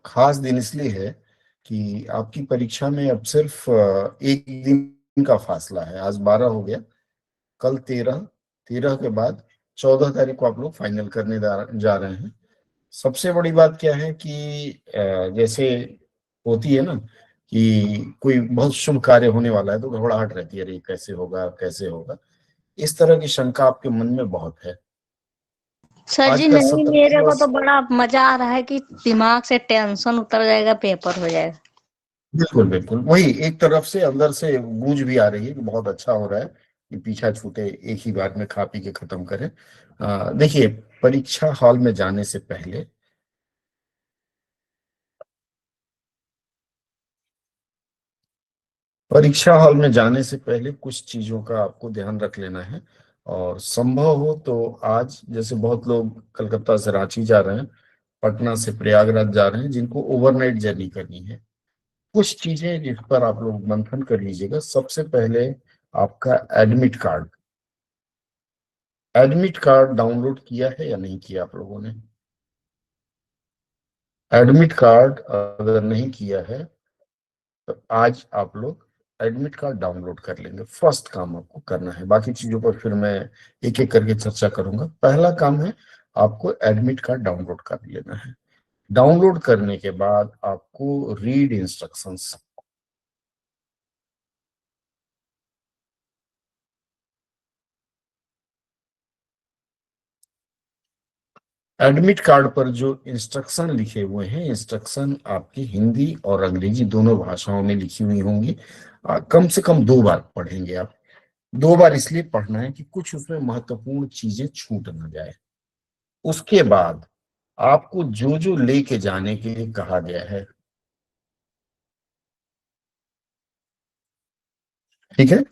खास दिन इसलिए है कि आपकी परीक्षा में अब सिर्फ एक दिन का फासला है। आज 12 हो गया, कल 13, 13 के बाद 14 तारीख को आप लोग फाइनल करने जा रहे हैं। सबसे बड़ी बात क्या है कि जैसे होती है ना कि कोई बहुत शुभ कार्य होने वाला है तो घबराहट रहती है, अरे कैसे होगा कैसे होगा। इस तरह की शंका आपके मन में बहुत है। सर आज जी का नहीं, सत्र मेरे थोड़ा को तो बड़ा मजा आ रहा है कि दिमाग से टेंशन उतर जाएगा, पेपर हो जाएगा। बिल्कुल बिल्कुल वही, एक तरफ से अंदर से गूंज भी आ रही है कि बहुत अच्छा हो रहा है कि पीछा छूटे, एक ही बार में खा पी के खत्म करें। देखिए, परीक्षा हॉल में जाने से पहले परीक्षा हॉल में जाने से पहले कुछ चीजों का आपको ध्यान रख लेना है। और संभव हो तो आज, जैसे बहुत लोग कलकत्ता से रांची जा रहे हैं, पटना से प्रयागराज जा रहे हैं, जिनको ओवरनाइट जर्नी करनी है, कुछ चीजें जिस पर आप लोग मंथन कर लीजिएगा। सबसे पहले आपका एडमिट कार्ड डाउनलोड किया है या नहीं किया आप लोगों ने? एडमिट कार्ड अगर नहीं किया है तो आज आप लोग एडमिट कार्ड डाउनलोड कर लेंगे। फर्स्ट काम आपको करना है, बाकी चीजों पर फिर मैं एक एक करके चर्चा करूंगा। पहला काम है, आपको एडमिट कार्ड डाउनलोड कर लेना है। डाउनलोड करने के बाद आपको रीड इंस्ट्रक्शंस, एडमिट कार्ड पर जो इंस्ट्रक्शन लिखे हुए हैं, इंस्ट्रक्शन आपकी हिंदी और अंग्रेजी दोनों भाषाओं में लिखी हुई होंगी। कम से कम 2 बार पढ़ेंगे आप। 2 बार इसलिए पढ़ना है कि कुछ उसमें महत्वपूर्ण चीजें छूट ना जाए। उसके बाद आपको जो जो लेके जाने के लिए कहा गया है, ठीक है।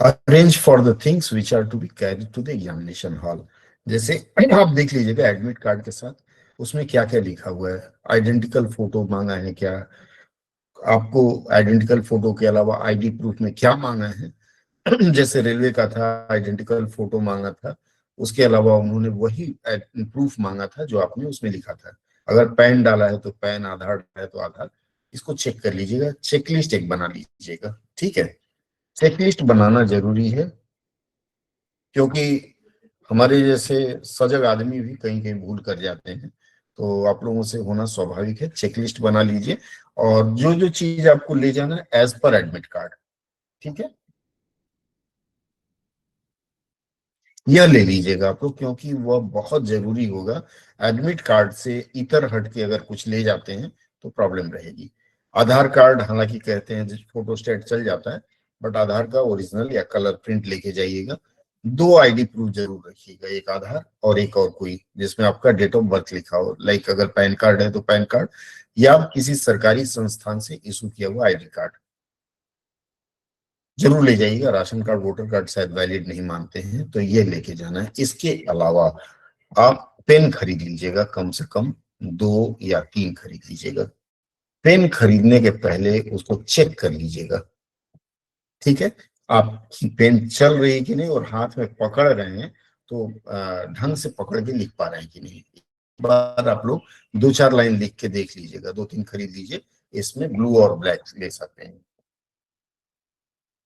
Arrange for the things which are to be carried to the examination hall. जैसे आप देख लीजिएगा एडमिट कार्ड के साथ उसमें क्या क्या लिखा हुआ है। आइडेंटिकल फोटो मांगा है क्या आपको? आइडेंटिकल फोटो के अलावा आईडी प्रूफ में क्या मांगा है? जैसे रेलवे का था, आइडेंटिकल फोटो मांगा था, उसके अलावा उन्होंने वही प्रूफ मांगा था जो आपने उसमें लिखा था। अगर पैन डाला है तो पैन, आधार है तो आधार। इसको चेक कर लीजिएगा, चेकलिस्ट एक बना लीजिएगा, ठीक है। चेकलिस्ट बनाना जरूरी है क्योंकि हमारे जैसे सजग आदमी भी कहीं कहीं भूल कर जाते हैं, तो आप लोगों से होना स्वाभाविक है। चेकलिस्ट बना लीजिए और जो जो चीज आपको ले जाना है एज पर एडमिट कार्ड, ठीक है, यह ले लीजिएगा आप लोग, क्योंकि वह बहुत जरूरी होगा। एडमिट कार्ड से इतर हट के अगर कुछ ले जाते हैं तो प्रॉब्लम रहेगी। आधार कार्ड हालांकि कहते हैं फोटोस्टेट चल जाता है, बट आधार का ओरिजिनल या कलर प्रिंट लेके जाइएगा। 2 आईडी प्रूफ जरूर रखिएगा, एक आधार और एक और कोई जिसमें आपका डेट ऑफ बर्थ लिखा हो। लाइक अगर पैन कार्ड है तो पैन कार्ड, या किसी सरकारी संस्थान से इशू किया हुआ आईडी कार्ड जरूर ले जाइएगा। राशन कार्ड, वोटर कार्ड शायद वैलिड नहीं मानते हैं, तो ये लेके जाना है। इसके अलावा आप पेन खरीद लीजिएगा, कम से कम 2 या 3 खरीद लीजिएगा। पेन खरीदने के पहले उसको चेक कर लीजिएगा, ठीक है। आपकी पेन चल रही है कि नहीं और हाथ में पकड़ रहे हैं तो ढंग से पकड़ के लिख पा रहे हैं कि नहीं। एक बार आप लोग 2-4 लाइन लिख के देख लीजिएगा। 2-3 खरीद लीजिए, इसमें ब्लू और ब्लैक ले सकते हैं।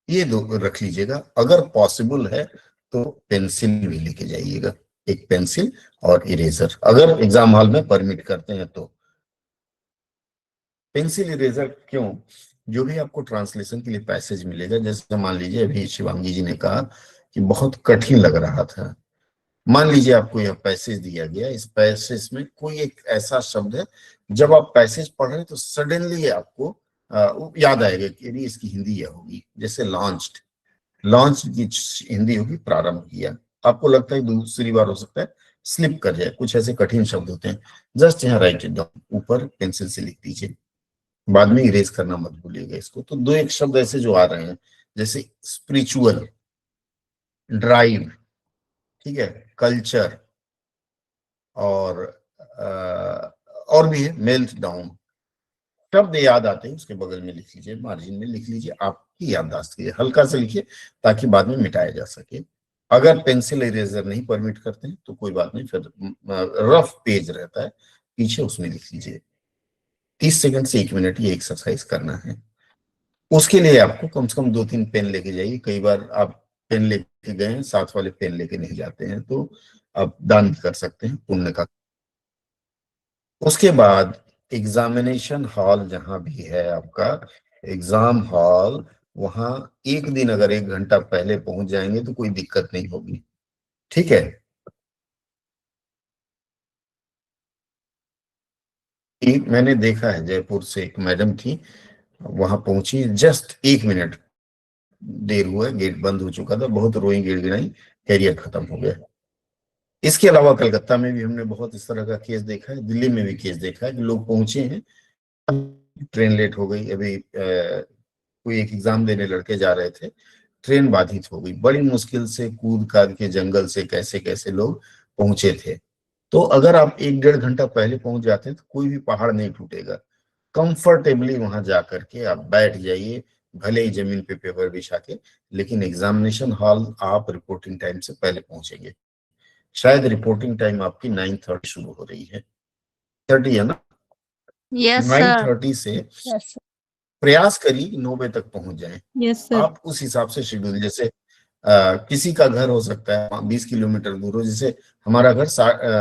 ये 2 रख लीजिएगा। अगर पॉसिबल है तो पेंसिल भी लेके जाइएगा, एक पेंसिल और इरेजर, अगर एग्जाम हॉल में परमिट करते हैं तो। पेंसिल इरेजर क्यों? जो भी आपको ट्रांसलेशन के लिए पैसेज मिलेगा, जैसे मान लीजिए अभी शिवांगी जी ने कहा कि बहुत कठिन लग रहा था, मान लीजिए आपको यह पैसेज दिया गया, इस पैसेज में कोई एक ऐसा शब्द है, जब आप पैसेज पढ़ रहे हैं तो सडनली आपको याद आएगा कि अरे इसकी हिंदी यह होगी। जैसे लॉन्च्ड, लॉन्च की हिंदी होगी प्रारंभ किया। आपको लगता है दूसरी बार हो सकता है स्लिप कर जाए, कुछ ऐसे कठिन शब्द होते हैं, जस्ट यहाँ राइट इट डाउन, ऊपर पेंसिल से लिख दीजिए। बाद में इरेज करना मत भूलिएगा इसको। तो 2-1 शब्द ऐसे जो आ रहे हैं, जैसे स्पिरिचुअल, ड्राइव, ठीक है, कल्चर, और और भी है मेल्ट डाउन, शब्द याद आते हैं उसके बगल में लिख लीजिए, मार्जिन में लिख लीजिए, आपकी याददाश्त के लिए हल्का से लिखिए ताकि बाद में मिटाया जा सके। अगर पेंसिल इरेजर नहीं परमिट करते हैं तो कोई बात नहीं, फिर रफ पेज रहता है पीछे, उसमें लिख लीजिए। 30 सेकंड से 1 मिनट ये एक्सरसाइज करना है। उसके लिए आपको कम से कम 2-3 पेन लेके जाइए। कई बार आप पेन लेके गए हैं, साथ वाले पेन लेके नहीं जाते हैं, तो आप दान भी कर सकते हैं, पुण्य का। उसके बाद एग्जामिनेशन हॉल जहां भी है आपका एग्जाम हॉल, वहां एक दिन अगर 1 घंटा पहले पहुंच जाएंगे तो कोई दिक्कत नहीं होगी, ठीक है। एक मैंने देखा है, जयपुर से एक मैडम थी, वहां पहुंची, जस्ट 1 मिनट देर हुआ, गेट बंद हो चुका था, बहुत रोई गिड़गिड़ाई, कैरियर खत्म हो गया। इसके अलावा कलकत्ता में भी हमने बहुत इस तरह का केस देखा है, दिल्ली में भी केस देखा है कि लोग पहुंचे हैं, ट्रेन लेट हो गई। अभी कोई एक एग्जाम देने लड़के जा रहे थे, ट्रेन बाधित हो गई, बड़ी मुश्किल से कूद काद के जंगल से कैसे कैसे लोग पहुंचे थे। तो अगर आप 1-1.5 घंटा पहले पहुंच जाते हैं तो कोई भी पहाड़ नहीं टूटेगा। कंफर्टेबली वहां जा करके आप बैठ जाइए, भले ही जमीन पे पेपर बिछा के, लेकिन एग्जामिनेशन हॉल आप रिपोर्टिंग टाइम से पहले पहुंचेंगे। शायद रिपोर्टिंग टाइम आपकी 9:30 शुरू हो रही है, 30 है ना, यस नाइन सर। थर्टी से यस प्रयास करिए कि 9 बजे तक पहुंच जाएं। Yes sir. आप उस हिसाब से शेड्यूल, जैसे किसी का घर हो सकता है 20 किलोमीटर दूर हो, जैसे हमारा घर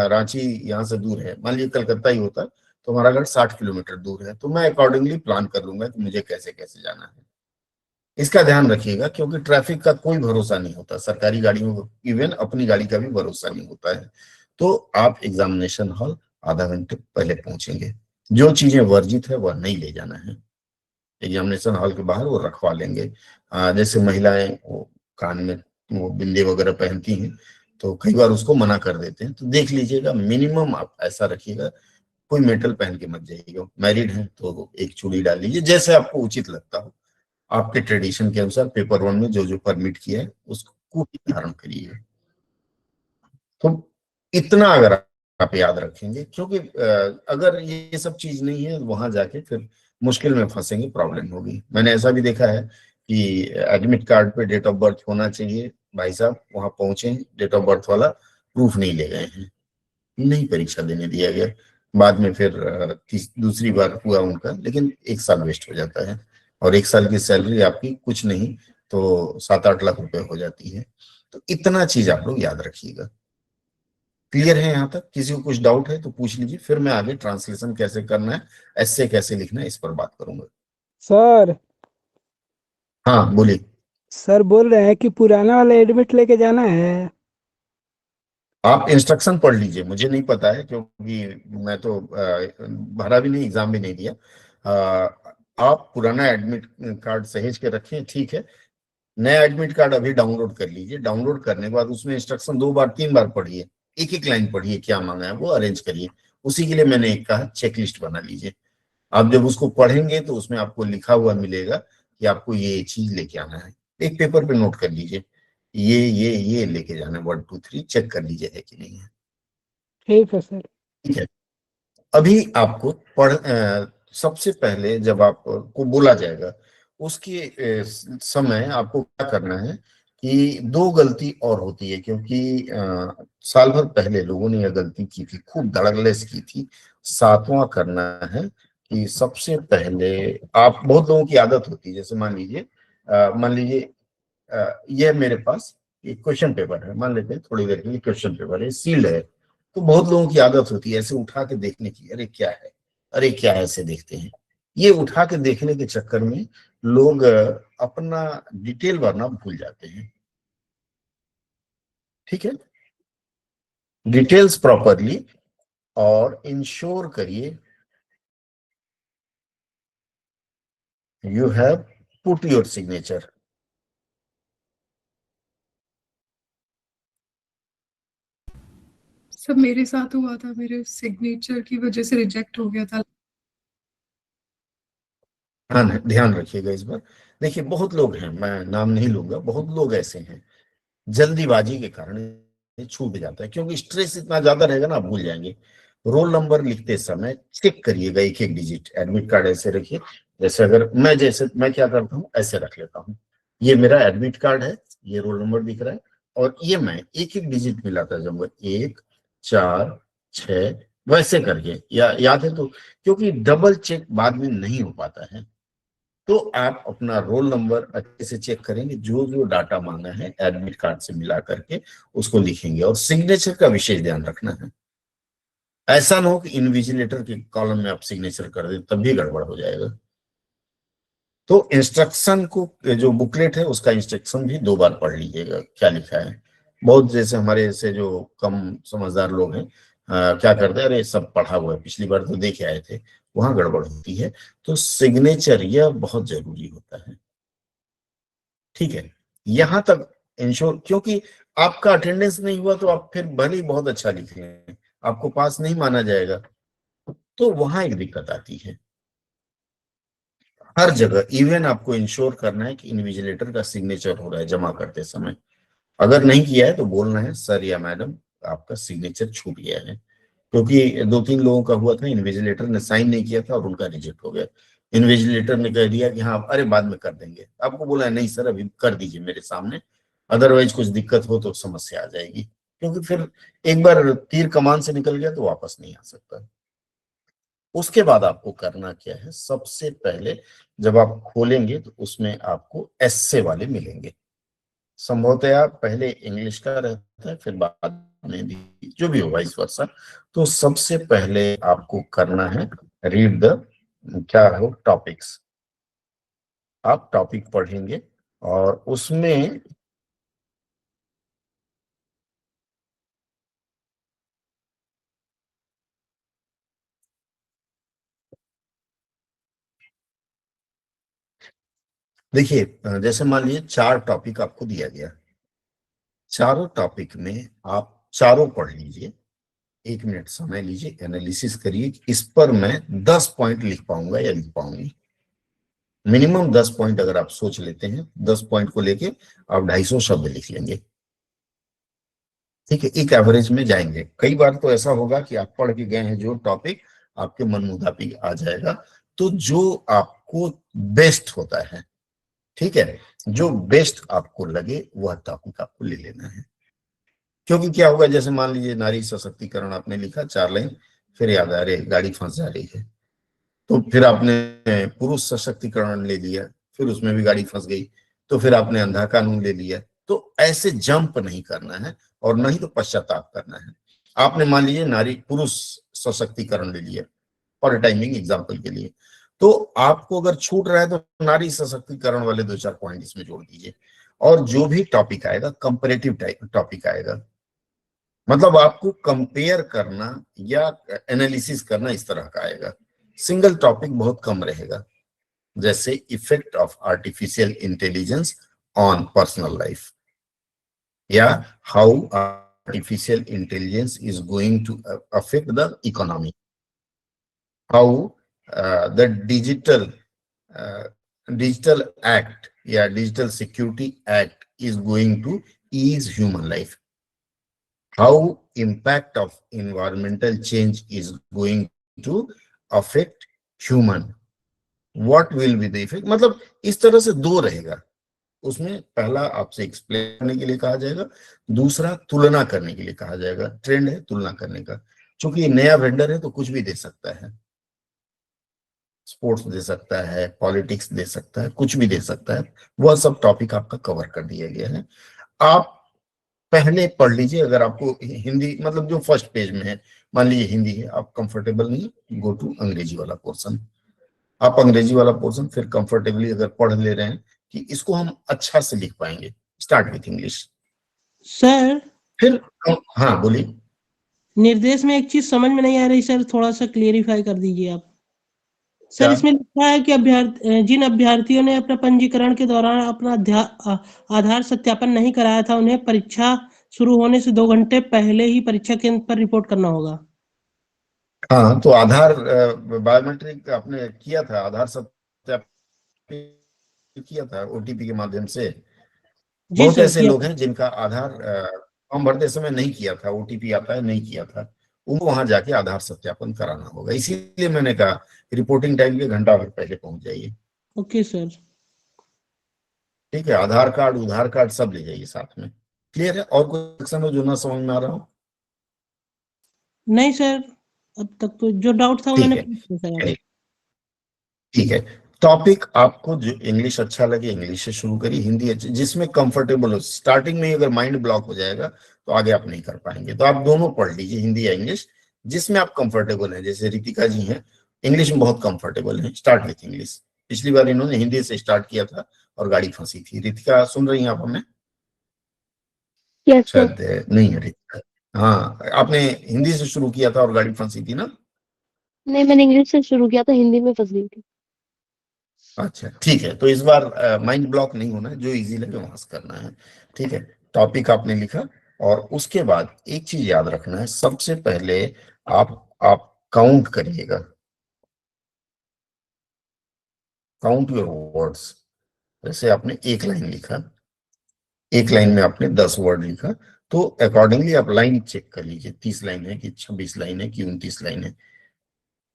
रांची यहाँ से दूर है, मान लीजिए कलकत्ता ही होता तो हमारा घर 60 किलोमीटर दूर है, तो मैं अकॉर्डिंगली प्लान कर लूंगा कि मुझे कैसे कैसे जाना है। इसका ध्यान रखिएगा, क्योंकि ट्रैफिक का कोई भरोसा नहीं होता, सरकारी गाड़ियों, इवन अपनी गाड़ी का भी भरोसा नहीं होता है। तो आप एग्जामिनेशन हॉल आधा घंटे पहले पहुंचेंगे। जो चीजें वर्जित है वह नहीं ले जाना है, एग्जामिनेशन हॉल के बाहर वो रखवा लेंगे। जैसे महिलाएं वो कान में वो बिंदी वगैरह पहनती हैं, तो कई बार उसको मना कर देते हैं, तो देख लीजिएगा, मिनिमम आप ऐसा रखिएगा, कोई मेटल पहन के मत जाइएगा। मैरिड हैं तो एक चूड़ी डाल लीजिए, जैसे आपको उचित लगता हो, आपके ट्रेडिशन के अनुसार पेपर वन में जो जो परमिट किया है उसको ही धारण करिए। तो इतना अगर आप याद रखेंगे, क्योंकि अगर ये सब चीज नहीं है वहां जाके फिर मुश्किल में फंसेंगे, प्रॉब्लम होगी। मैंने ऐसा भी देखा है कि एडमिट कार्ड पे डेट ऑफ बर्थ होना चाहिए, भाई साहब वहां पहुंचे, डेट ऑफ बर्थ वाला प्रूफ नहीं ले गए हैं, नहीं परीक्षा देने दिया गया। बाद में फिर दूसरी बार हुआ उनका, लेकिन 1 साल वेस्ट हो जाता है, और 1 साल की सैलरी आपकी कुछ नहीं तो 7-8 लाख रुपए हो जाती है। तो इतना चीज आप लोग याद रखिएगा। क्लियर है यहाँ तक? किसी को कुछ डाउट है तो पूछ लीजिए, फिर मैं आगे ट्रांसलेशन कैसे करना है, ऐसे कैसे लिखना है, इस पर बात करूंगा। सर हाँ बोलिए। सर बोल रहे हैं कि पुराना वाला एडमिट लेके जाना है। आप इंस्ट्रक्शन पढ़ लीजिए, मुझे नहीं पता है क्योंकि मैं तो भरा भी नहीं, एग्जाम भी नहीं दिया। आप पुराना एडमिट कार्ड सहेज के रखें, ठीक है। नया एडमिट कार्ड अभी डाउनलोड कर लीजिए, डाउनलोड करने के बाद उसमें इंस्ट्रक्शन 2 बार 3 बार पढ़िए, एक एक लाइन पढ़िए, क्या मांगा है वो अरेंज करिए। उसी के लिए मैंने एक कहा चेकलिस्ट बना लीजिए। आप जब उसको पढ़ेंगे तो उसमें आपको लिखा हुआ मिलेगा कि आपको ये चीज लेके आना है, एक पेपर पे नोट कर लीजिए, ये लेके जाना है, 1 2 3 चेक कर लीजिए है कि नहीं है, ठीक है सर। ठीक है। अभी आपको सबसे पहले जब आपको बोला जाएगा उसके समय आपको क्या करना है कि 2 गलती और होती है, क्योंकि साल भर पहले लोगों ने यह गलती की थी, खूब धड़ल्लेस की थी। 7वां करना है कि सबसे पहले आप, बहुत लोगों की आदत होती है, जैसे मान लीजिए ये मेरे पास एक क्वेश्चन पेपर है, मान लेते हैं थोड़ी देर के लिए क्वेश्चन पेपर है, सील्ड है, तो बहुत लोगों की आदत होती है ऐसे उठा के देखने की, अरे क्या है, अरे क्या है, ऐसे देखते हैं। ये उठा के देखने के चक्कर में लोग अपना डिटेल भरना भूल जाते हैं, ठीक है। डिटेल्स प्रॉपरली और इंश्योर करिए you have put your signature. सब मेरे साथ हुआ था, मेरे सिग्नेचर की वजह से रिजेक्ट हो गया था। ध्यान रखिएगा इस बार। देखिए बहुत लोग हैं, मैं नाम नहीं लूंगा, बहुत लोग ऐसे हैं, जल्दीबाजी के कारण ये छूट जाता है, क्योंकि स्ट्रेस इतना ज्यादा रहेगा ना, आप भूल जाएंगे। रोल नंबर लिखते समय चेक करिएगा एक एक डिजिट। एडमिट कार्ड ऐसे रखिए, जैसे अगर मैं क्या करता हूँ ऐसे रख लेता हूँ, ये मेरा एडमिट कार्ड है, ये रोल नंबर दिख रहा है, और ये मैं एक एक डिजिट मिलाता जाऊंगा, 1 4 6 वैसे करके, या याद है तो, क्योंकि डबल चेक बाद में नहीं हो पाता है। तो आप अपना रोल नंबर अच्छे से चेक करेंगे, जो जो डाटा मांगा है एडमिट कार्ड से मिला करके उसको लिखेंगे, और सिग्नेचर का विशेष ध्यान रखना है। ऐसा ना हो कि इन्विजिलेटर के कॉलम में आप सिग्नेचर कर दें, तब भी गड़बड़ हो जाएगा। तो इंस्ट्रक्शन को, जो बुकलेट है उसका इंस्ट्रक्शन भी 2 बार पढ़ लीजिएगा क्या लिखा है। बहुत जैसे हमारे ऐसे जो कम समझदार लोग हैं, क्या करते हैं, अरे सब पढ़ा हुआ है, पिछली बार तो देखे आए थे, वहां गड़बड़ होती है। तो सिग्नेचर यह बहुत जरूरी होता है, ठीक है। यहां तक इंश्योर, क्योंकि आपका अटेंडेंस नहीं हुआ तो आप फिर भले ही बहुत अच्छा लिख लें, आपको पास नहीं माना जाएगा, तो वहां एक दिक्कत आती है। हर जगह इवन आपको इंश्योर करना है कि इन्विजिलेटर का सिग्नेचर हो रहा है जमा करते समय। अगर नहीं किया है तो बोलना है, सर या मैडम आपका सिग्नेचर छूट गया है। क्योंकि 2-3 लोगों का हुआ था, इन्विजिलेटर ने साइन नहीं किया था और उनका रिजेक्ट हो गया। इन्विजिलेटर ने कह दिया कि हाँ अरे बाद में कर देंगे, आपको बोला है नहीं सर अभी कर दीजिए मेरे सामने, अदरवाइज कुछ दिक्कत हो तो समस्या आ जाएगी। क्योंकि फिर एक बार तीर कमान से निकल गया तो वापस नहीं आ सकता। उसके बाद आपको करना क्या है, सबसे पहले जब आप खोलेंगे तो उसमें आपको एस्से वाले मिलेंगे। संभवतया पहले इंग्लिश का रहता है, फिर बाद में हिंदी, जो भी हो वाइस वर्सा। तो सबसे पहले आपको करना है रीड द, क्या हो, टॉपिक्स। आप टॉपिक पढ़ेंगे और उसमें देखिए, जैसे मान लीजिए 4 टॉपिक आपको दिया गया, चारों टॉपिक में आप चारों पढ़ लीजिए, 1 मिनट समय लीजिए, एनालिसिस करिए कि इस पर मैं 10 पॉइंट लिख पाऊंगा या लिख पाऊंगी। मिनिमम 10 पॉइंट अगर आप सोच लेते हैं, 10 पॉइंट को लेके आप 250 शब्द लिख लेंगे, ठीक है। एक एवरेज में जाएंगे। कई बार तो ऐसा होगा कि आप पढ़ के गए हैं जो टॉपिक, आपके मन मुताबिक आ जाएगा। तो जो आपको बेस्ट होता है, ठीक है, जो बेस्ट आपको लगे वह टॉपिक आपको ले लेना है। क्योंकि क्या होगा, जैसे मान लीजिए नारी सशक्तिकरण आपने लिखा 4 लाइन, फिर याद आ रही गाड़ी फंस जा रही है, तो फिर आपने पुरुष सशक्तिकरण ले लिया, फिर उसमें भी गाड़ी फंस गई, तो फिर आपने अंधा कानून ले लिया। तो ऐसे जंप नहीं करना है, और नहीं तो पश्चाताप करना है। आपने मान लीजिए नारी पुरुष सशक्तिकरण ले लिया फॉर टाइमिंग एग्जाम्पल के लिए, तो आपको अगर छूट रहा है तो नारी सशक्तिकरण वाले 2-4 पॉइंट इसमें जोड़ दीजिए। और जो भी टॉपिक आएगा कंपेरेटिव टॉपिक आएगा, मतलब आपको कंपेयर करना या एनालिसिस करना इस तरह का आएगा। सिंगल टॉपिक बहुत कम रहेगा, जैसे effect of artificial intelligence on personal life, या how artificial intelligence is going to affect the economy, how the digital act या digital security act is going to ease human life, how impact of environmental change is going to affect human, what will be the effect। मतलब इस तरह से 2 रहेगा उसमें। पहला आपसे explain करने के लिए कहा जाएगा, दूसरा तुलना करने के लिए कहा जाएगा। ट्रेंड है तुलना करने का, क्योंकि ये नया वेंडर है तो कुछ भी दे सकता है, स्पोर्ट्स दे सकता है, पॉलिटिक्स दे सकता है, कुछ भी दे सकता है। वह सब टॉपिक आपका कवर कर दिया गया है। आप पहले पढ़ लीजिए। अगर आपको हिंदी, मतलब जो फर्स्ट पेज में है, मान लीजिए हिंदी है, आप कंफर्टेबल नहीं, गो टू अंग्रेजी वाला पोर्शन। आप अंग्रेजी वाला पोर्शन फिर कंफर्टेबली अगर पढ़ ले रहे हैं कि इसको हम अच्छा से लिख पाएंगे, स्टार्ट विथ इंग्लिश। सर, फिर हाँ बोलिए। निर्देश में एक चीज समझ में नहीं आ रही सर, थोड़ा सा क्लियरिफाई कर दीजिए आप। सर क्या? इसमें लिखा है कि जिन अभ्यर्थियों ने अपना पंजीकरण के दौरान अपना आधार सत्यापन नहीं कराया था, उन्हें परीक्षा शुरू होने से 2 घंटे पहले ही परीक्षा केंद्र पर रिपोर्ट करना होगा। हाँ, तो आधार बायोमेट्रिक आपने किया था, आधार सत्यापन किया था ओटीपी के माध्यम से। जी बहुत सर, ऐसे किया। लोग हैं जिनका आधार फॉर्म भरते समय नहीं किया था, ओटीपी आता है नहीं किया था, उनको वहां जाके आधार सत्यापन कराना होगा। इसीलिए मैंने कहा रिपोर्टिंग टाइम के घंटा भर पहले पहुंच जाइए। Okay sir. ठीक है, आधार कार्ड उधार कार्ड सब ले जाइए साथ में। क्लियर है? और कोई सेक्शन हो जो ना समझ में आ रहा हो? नहीं सर, अब तक तो जो डाउट था वो ठीक मैंने है, पूछ लिया सर। चलिए, ठीक है। टॉपिक आपको जो इंग्लिश अच्छा लगे इंग्लिश से शुरू करिए, हिंदी जिसमें कंफर्टेबल हो। स्टार्टिंग में ही अगर माइंड ब्लॉक हो जाएगा तो आगे आप नहीं कर पाएंगे। तो आप दोनों पढ़ लीजिए, हिंदी या इंग्लिश, जिसमें आप कंफर्टेबल हैं। जैसे रितिका जी हैं, इंग्लिश में बहुत कंफर्टेबल हैं, स्टार्ट विथ इंग्लिश। पिछली बार इन्होंने हिंदी से स्टार्ट किया था और गाड़ी फंसी थी। रितिका सुन रही हैं आप हमें? Yes sir. शायद नहीं है रितिका। हाँ, आपने हिंदी से शुरू किया था और गाड़ी फंसी थी ना? नहीं, मैंने इंग्लिश से शुरू किया था, हिंदी में फंस गई थी। अच्छा, ठीक है। तो इस बार माइंड ब्लॉक नहीं होना है, जो इजी लगे वहां से करना है। ठीक है, टॉपिक आपने लिखा और उसके बाद एक चीज याद रखना है, सबसे पहले आप काउंट करिएगा, काउंट योर वर्ड्स। जैसे आपने एक लाइन लिखा, एक लाइन में आपने 10 वर्ड लिखा, तो अकॉर्डिंगली आप लाइन चेक कर लीजिए, 30 लाइन है कि 26 लाइन है कि 29 लाइन है।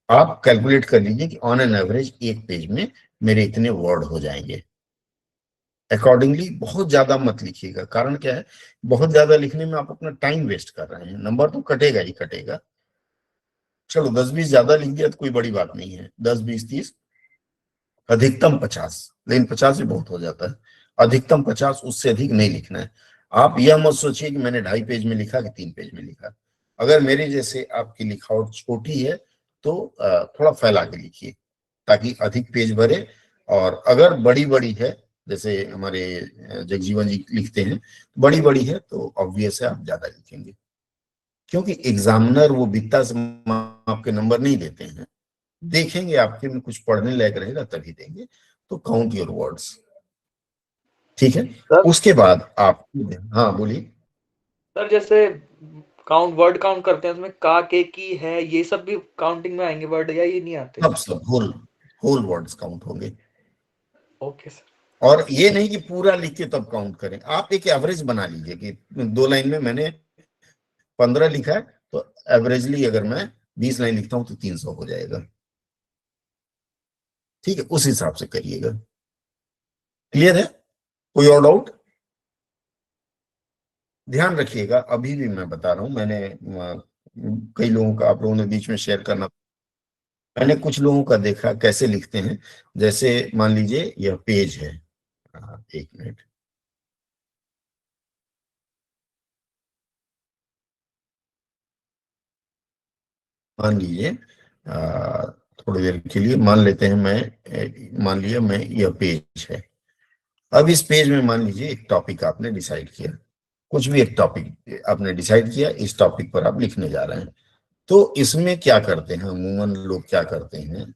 आप कैलकुलेट कर लीजिए कि ऑन एन एवरेज एक पेज में मेरे इतने वर्ड हो जाएंगे। अकॉर्डिंगली बहुत ज्यादा मत लिखिएगा। कारण क्या है, बहुत ज्यादा लिखने में आप अपना टाइम वेस्ट कर रहे हैं, नंबर तो कटेगा ही कटेगा। चलो 10-20 ज्यादा लिख दिया तो कोई बड़ी बात नहीं है, 10-20-30, अधिकतम 50, लेकिन 50 भी बहुत हो जाता है। अधिकतम 50, उससे अधिक नहीं लिखना है। आप यह मत सोचिए कि मैंने 2.5 पेज में लिखा कि 3 पेज में लिखा। अगर मेरे जैसे आपकी लिखावट छोटी है तो थोड़ा फैला के लिखिए ताकि अधिक पेज भरे। और अगर बड़ी बड़ी है, जैसे हमारे जगजीवन जी लिखते हैं, बड़ी बड़ी है तो ऑब्वियस है आप ज्यादा लिखेंगे, क्योंकि एग्जामिनर वो वित्ता से आपके नंबर नहीं देते हैं, देखेंगे आपके में कुछ पढ़ने लायक रहेगा तभी देंगे। तो काउंट योर वर्ड्स। ठीक है, सर उसके बाद आप, हाँ बोलिए। सर जैसे काउंट वर्ड काउंट करते हैं उसमें का के की है ये सब भी काउंटिंग में आएंगे वर्ड या ये नहीं आते? सब होल होल वर्ड्स काउंट होंगे। Okay sir. और ये नहीं कि पूरा लिख के तब काउंट करें, आप एक एवरेज बना लीजिए कि 2 लाइन में मैंने 15 लिखा है, तो एवरेजली अगर मैं 20 लाइन लिखता हूं तो 300 हो जाएगा। ठीक है, उस हिसाब से करिएगा। क्लियर है? कोई और डाउट? ध्यान रखिएगा, अभी भी मैं बता रहा हूं, मैंने कई लोगों का, आप लोगों ने बीच में शेयर करना, मैंने कुछ लोगों का देखा कैसे लिखते हैं। जैसे मान लीजिए यह पेज है, एक मिनट, मान लीजिए थोड़ी देर के लिए मान लेते हैं, मान लिया मैं यह पेज है। अब इस पेज में मान लीजिए एक टॉपिक आपने डिसाइड किया, कुछ भी एक टॉपिक आपने डिसाइड किया, इस टॉपिक पर आप लिखने जा रहे हैं। तो इसमें क्या करते हैं, अमूमन लोग क्या करते हैं,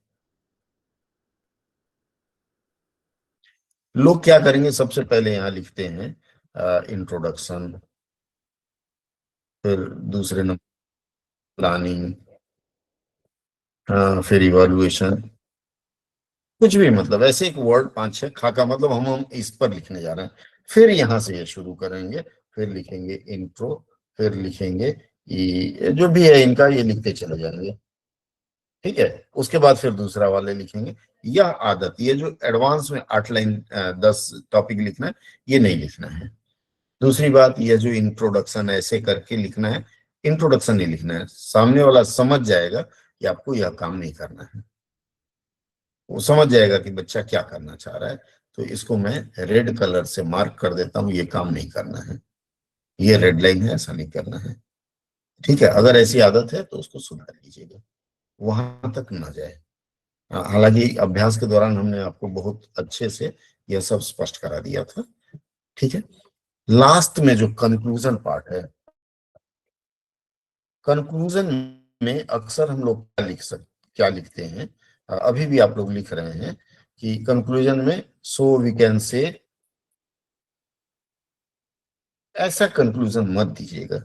लोग क्या करेंगे, सबसे पहले यहां लिखते हैं इंट्रोडक्शन, फिर दूसरे नंबर प्लानिंग, फिर इवैल्यूएशन, कुछ भी, मतलब ऐसे एक वर्ड 5-6 खाका, मतलब हम इस पर लिखने जा रहे हैं। फिर यहां से ये शुरू करेंगे, फिर लिखेंगे इंट्रो, फिर लिखेंगे ये जो भी है इनका, ये लिखते चले जाएंगे। ठीक है, उसके बाद फिर दूसरा वाले लिखेंगे। यह आदत, ये जो एडवांस में 8 लाइन 10 टॉपिक लिखना है, ये नहीं लिखना है। दूसरी बात, यह जो इंट्रोडक्शन ऐसे करके लिखना है, इंट्रोडक्शन नहीं लिखना है। सामने वाला समझ जाएगा कि आपको यह काम नहीं करना है, वो समझ जाएगा कि बच्चा क्या करना चाह रहा है। तो इसको मैं रेड कलर से मार्क कर देता हूं, ये काम नहीं करना है, ये रेड लाइन है, ऐसा नहीं करना है। ठीक है, अगर ऐसी आदत है तो उसको सुधार लीजिएगा, वहां तक ना जाए। हालांकि अभ्यास के दौरान हमने आपको बहुत अच्छे से यह सब स्पष्ट करा दिया था। ठीक है, लास्ट में जो कंक्लूजन पार्ट है, कंक्लूजन में अक्सर हम लोग क्या लिखते हैं, अभी भी आप लोग लिख रहे हैं कि कंक्लूजन में सो वी कैन से, ऐसा कंक्लूजन मत दीजिएगा।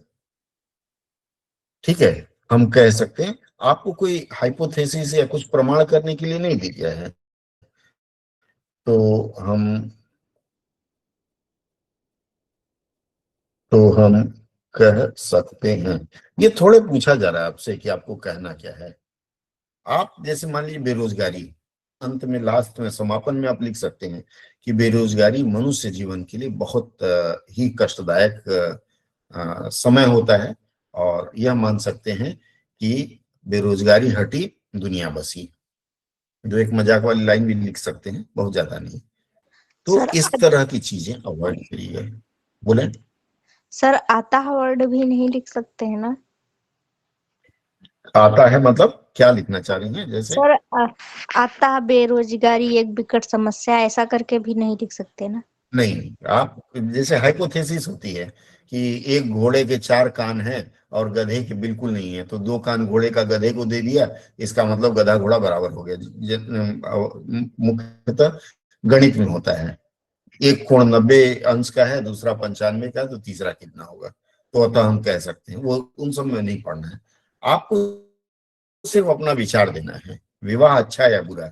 ठीक है, हम कह सकते हैं, आपको कोई हाइपोथेसिस या कुछ प्रमाण करने के लिए नहीं दिया है, तो हम कह सकते हैं। ये थोड़े पूछा जा रहा है आपसे कि आपको कहना क्या है। आप जैसे मान लीजिए बेरोजगारी, अंत में लास्ट में समापन में आप लिख सकते हैं कि बेरोजगारी मनुष्य जीवन के लिए बहुत ही कष्टदायक समय होता है, और यह मान सकते हैं कि बेरोजगारी हटी दुनिया बसी। जो एक मजाक वाली लाइन भी लिख सकते हैं, बहुत ज्यादा नहीं। तो सर इस तरह की चीजें अवॉइड करिएगा। बोले सर आता वर्ड भी नहीं लिख सकते हैं ना? आता है मतलब क्या लिखना चाह रही हैं? जैसे सर आता बेरोजगारी एक विकट समस्या, ऐसा करके भी नहीं लिख सकते ना? नहीं, आप जैसे हाइपोथेसिस होती है कि एक घोड़े के 4 कान हैं और गधे के बिल्कुल नहीं है, तो 2 कान घोड़े का गधे को दे दिया, इसका मतलब गधा घोड़ा बराबर हो गया। मुख्यतः गणित में होता है, एक कोण 90 अंश का है, दूसरा 95 का है, तो तीसरा कितना होगा। तो अतः हम कह सकते हैं, वो उन सब में नहीं पढ़ना है, आपको सिर्फ अपना विचार देना है, विवाह अच्छा है या बुरा।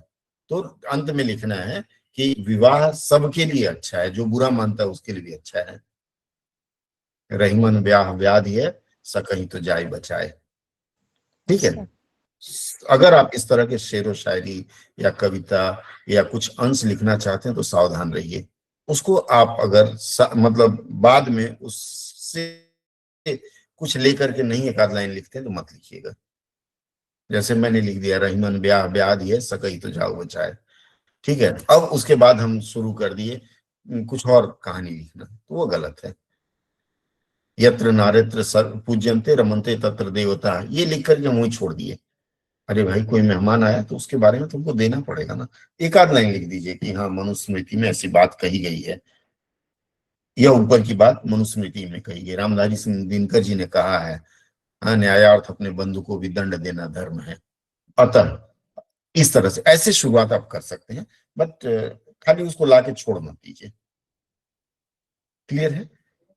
तो अंत में लिखना है कि विवाह सबके लिए अच्छा है, जो बुरा मानता है उसके लिए भी अच्छा है। रहीमन ब्याह व्याधि है, सकहीं तो जाय बचाए। ठीक है। अगर आप इस तरह के शेरो शायरी या कविता या कुछ अंश लिखना चाहते हैं तो सावधान रहिए। उसको आप अगर मतलब बाद में उससे कुछ लेकर के नहीं एक आध लाइन लिखते हैं तो मत लिखिएगा। जैसे मैंने लिख दिया, रहीमन ब्याह व्याधि है, सकहीं तो जाओ बचाए। ठीक है। अब उसके बाद हम शुरू कर दिए कुछ और कहानी लिखना, तो वो गलत है। यत्र नारेत्र पूज्यन्ते रमन्ते तत्र देवता, ये लिख करके हम वही छोड़ दिए। अरे भाई, कोई मेहमान आया तो उसके बारे में तुमको देना पड़ेगा ना। एक आध लाइन लिख दीजिए कि हाँ, मनुस्मृति में ऐसी बात कही गई है, यह ऊपर की बात मनुस्मृति में कही गई। रामधारी सिंह दिनकर जी ने कहा है, हाँ, न्यायार्थ अपने बंधु को भी दंड देना धर्म है। अतः इस तरह से ऐसे शुरुआत आप कर सकते हैं, बट खाली उसको लाके छोड़ मत दीजिए। क्लियर है?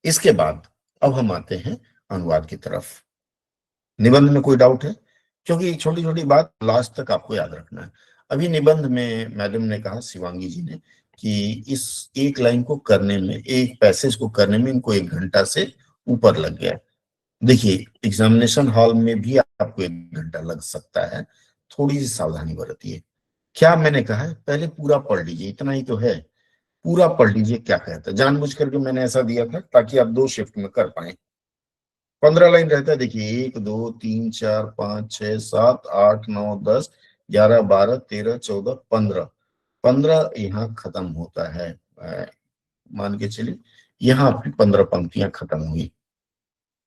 इसके बाद अब हम आते हैं अनुवाद की तरफ। निबंध में कोई डाउट है? क्योंकि छोटी छोटी बात लास्ट तक आपको याद रखना है। अभी निबंध में मैडम ने कहा, शिवांगी जी ने, कि इस एक लाइन को करने में, एक पैसेज को करने में इनको 1 घंटा से ऊपर लग गया। देखिए, एग्जामिनेशन हॉल में भी आपको 1 घंटा लग सकता है, थोड़ी सी सावधानी बरतिए। क्या मैंने कहा है, पहले पूरा पढ़ लीजिए, इतना ही तो है, पूरा पढ़ लीजिए क्या कहता है। जानबूझ करके मैंने ऐसा दिया था ताकि आप 2 शिफ्ट में कर पाए। 15 लाइन रहता है, देखिए 1 2 3 4 5 6 7 8 9 10 11 12 13 14 15 15 यहाँ खत्म होता है। मान के चलिए यहाँ आपकी 15 पंक्तियां खत्म हुई।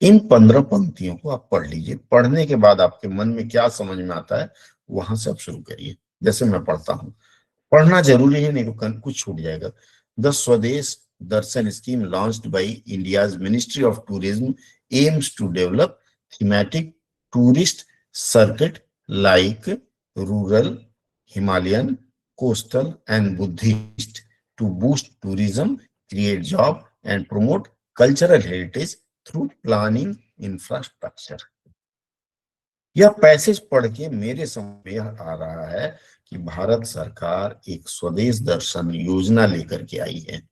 इन 15 पंक्तियों को आप पढ़ लीजिए। पढ़ने के बाद आपके मन में क्या समझ में आता है, वहां से आप शुरू करिए। जैसे मैं पढ़ता हूँ, पढ़ना जरूरी है, नहीं तो कुछ छूट जाएगा। The Swadesh Darshan scheme launched by India's ministry of tourism aims to develop thematic tourist circuit like rural, Himalayan, coastal and Buddhist to boost tourism, create job and promote cultural heritage through planning infrastructure। यह passage पढ़ के मेरे समझ में आ रहा है कि भारत सरकार एक स्वदेश दर्शन योजना लेकर के आई है।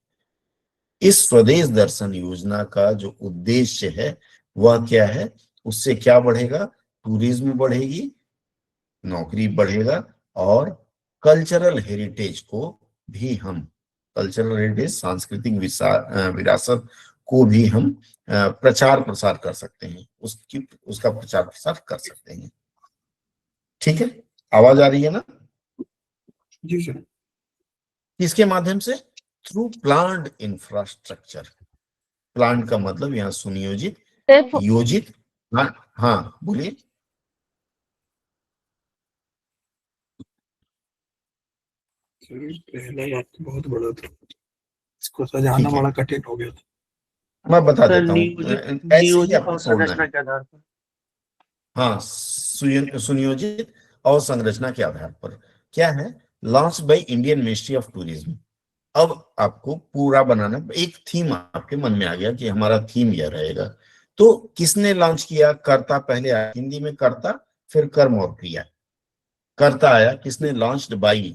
इस स्वदेश दर्शन योजना का जो उद्देश्य है वह क्या है, उससे क्या बढ़ेगा, टूरिज्म बढ़ेगी, नौकरी बढ़ेगा, और कल्चरल हेरिटेज को भी हम, कल्चरल हेरिटेज सांस्कृतिक विरासत को भी हम प्रचार प्रसार कर सकते हैं, उसका प्रचार प्रसार कर सकते हैं। ठीक है, आवाज आ रही है ना? जी सर। इसके माध्यम से थ्रू प्लान्ड इंफ्रास्ट्रक्चर। प्लान का मतलब यहाँ सुनियोजित, योजित। हाँ बोलिए। सर पहला बात तो बहुत बड़ा था, इसको सजाना बड़ा कठिन हो गया था। मैं बता देता हूँ, ऐसे ही आपको छोड़ना है। हाँ, सुनियोजित और संरचना के आधार पर क्या है, launch by Indian ministry of tourism. अब आपको पूरा बनाना, एक थीम आपके मन में आ गया कि हमारा थीम यह रहेगा। तो किसने लॉन्च किया? कर्ता पहले आया, हिंदी में कर्ता, फिर कर्म और क्रिया। कर्ता आया, किसने? Launched by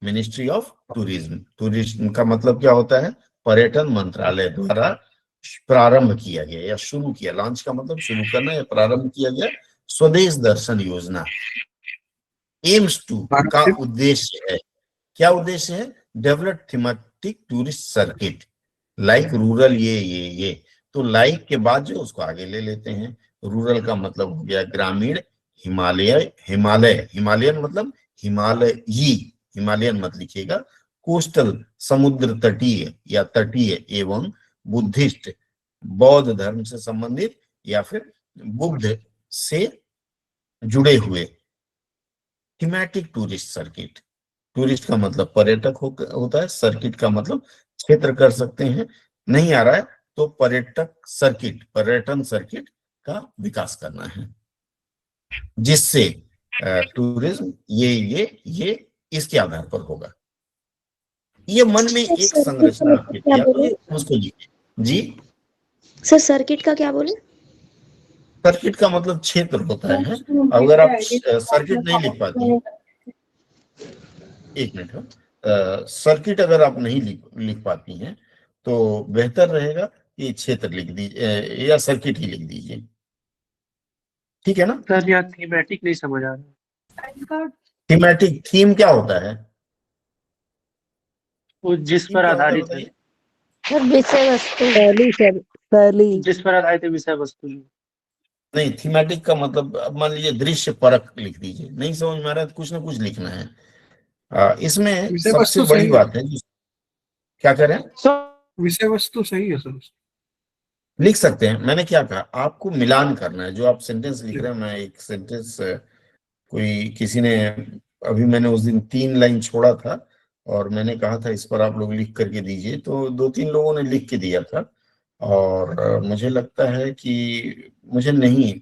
ministry of tourism. Tourism का मतलब क्या होता है? पर्यटन मंत्रालय द्वारा प्रारंभ किया गया या शुरू किया, लॉन्च का मतलब शुरू करना या प्रारंभ किया गया स्वदेश दर्शन योजना। एम्स टू का उद्देश्य है, क्या उद्देश्य है? Develop thematic tourist circuit like rural ये तो लाइक के बाद जो उसको आगे ले लेते हैं। रूरल का मतलब हो गया ग्रामीण, हिमालयन मतलब हिमालयी, हिमालयन मत लिखिएगा, कोस्टल समुद्र तटीय या तटीय एवं बुद्धिस्ट बौद्ध धर्म से संबंधित या फिर बुद्ध से जुड़े हुए। थीमेटिक टूरिस्ट सर्किट, टूरिस्ट का मतलब पर्यटक होता है, सर्किट का मतलब क्षेत्र कर सकते हैं, नहीं आ रहा है तो पर्यटक सर्किट, पर्यटन सर्किट का विकास करना है जिससे टूरिज्म ये इसके आधार पर होगा। ये मन में एक संरचना आपके क्या बोले उसको लिखिए जी। सर सर्किट का क्या बोले? सर्किट का मतलब क्षेत्र होता है। अगर आप सर्किट नहीं लिख पाती हैं, एक मिनट, सर्किट अगर आप नहीं लिख पाती हैं तो बेहतर रहेगा कि क्षेत्र लिख दीजिए या सर्किट ही लिख दीजिए, ठीक है ना? सर यहाँ थीमेटिक नहीं समझ आ रहा। थीमेटिक, थीम क्या होता है? वो जिस पर आधारित है, विषय वस्तु, जिस पर आधारित है विषय वस्तु। नहीं, थीमेटिक का मतलब अब मान लीजिए दृश्य परक लिख दीजिए, नहीं समझ में आ रहा है तो कुछ ना कुछ लिखना है। इसमें सबसे बड़ी बात है, क्या करें? विषय वस्तु सही है सर, लिख सकते हैं। मैंने क्या कहा, आपको मिलान करना है। जो आप सेंटेंस लिख रहे हैं, मैं एक सेंटेंस कोई किसी ने अभी, मैंने उस दिन 3 लाइन छोड़ा था और मैंने कहा था इस पर आप लोग लिख करके दीजिए, तो 2-3 लोगों ने लिख के दिया था और मुझे लगता है कि मुझे नहीं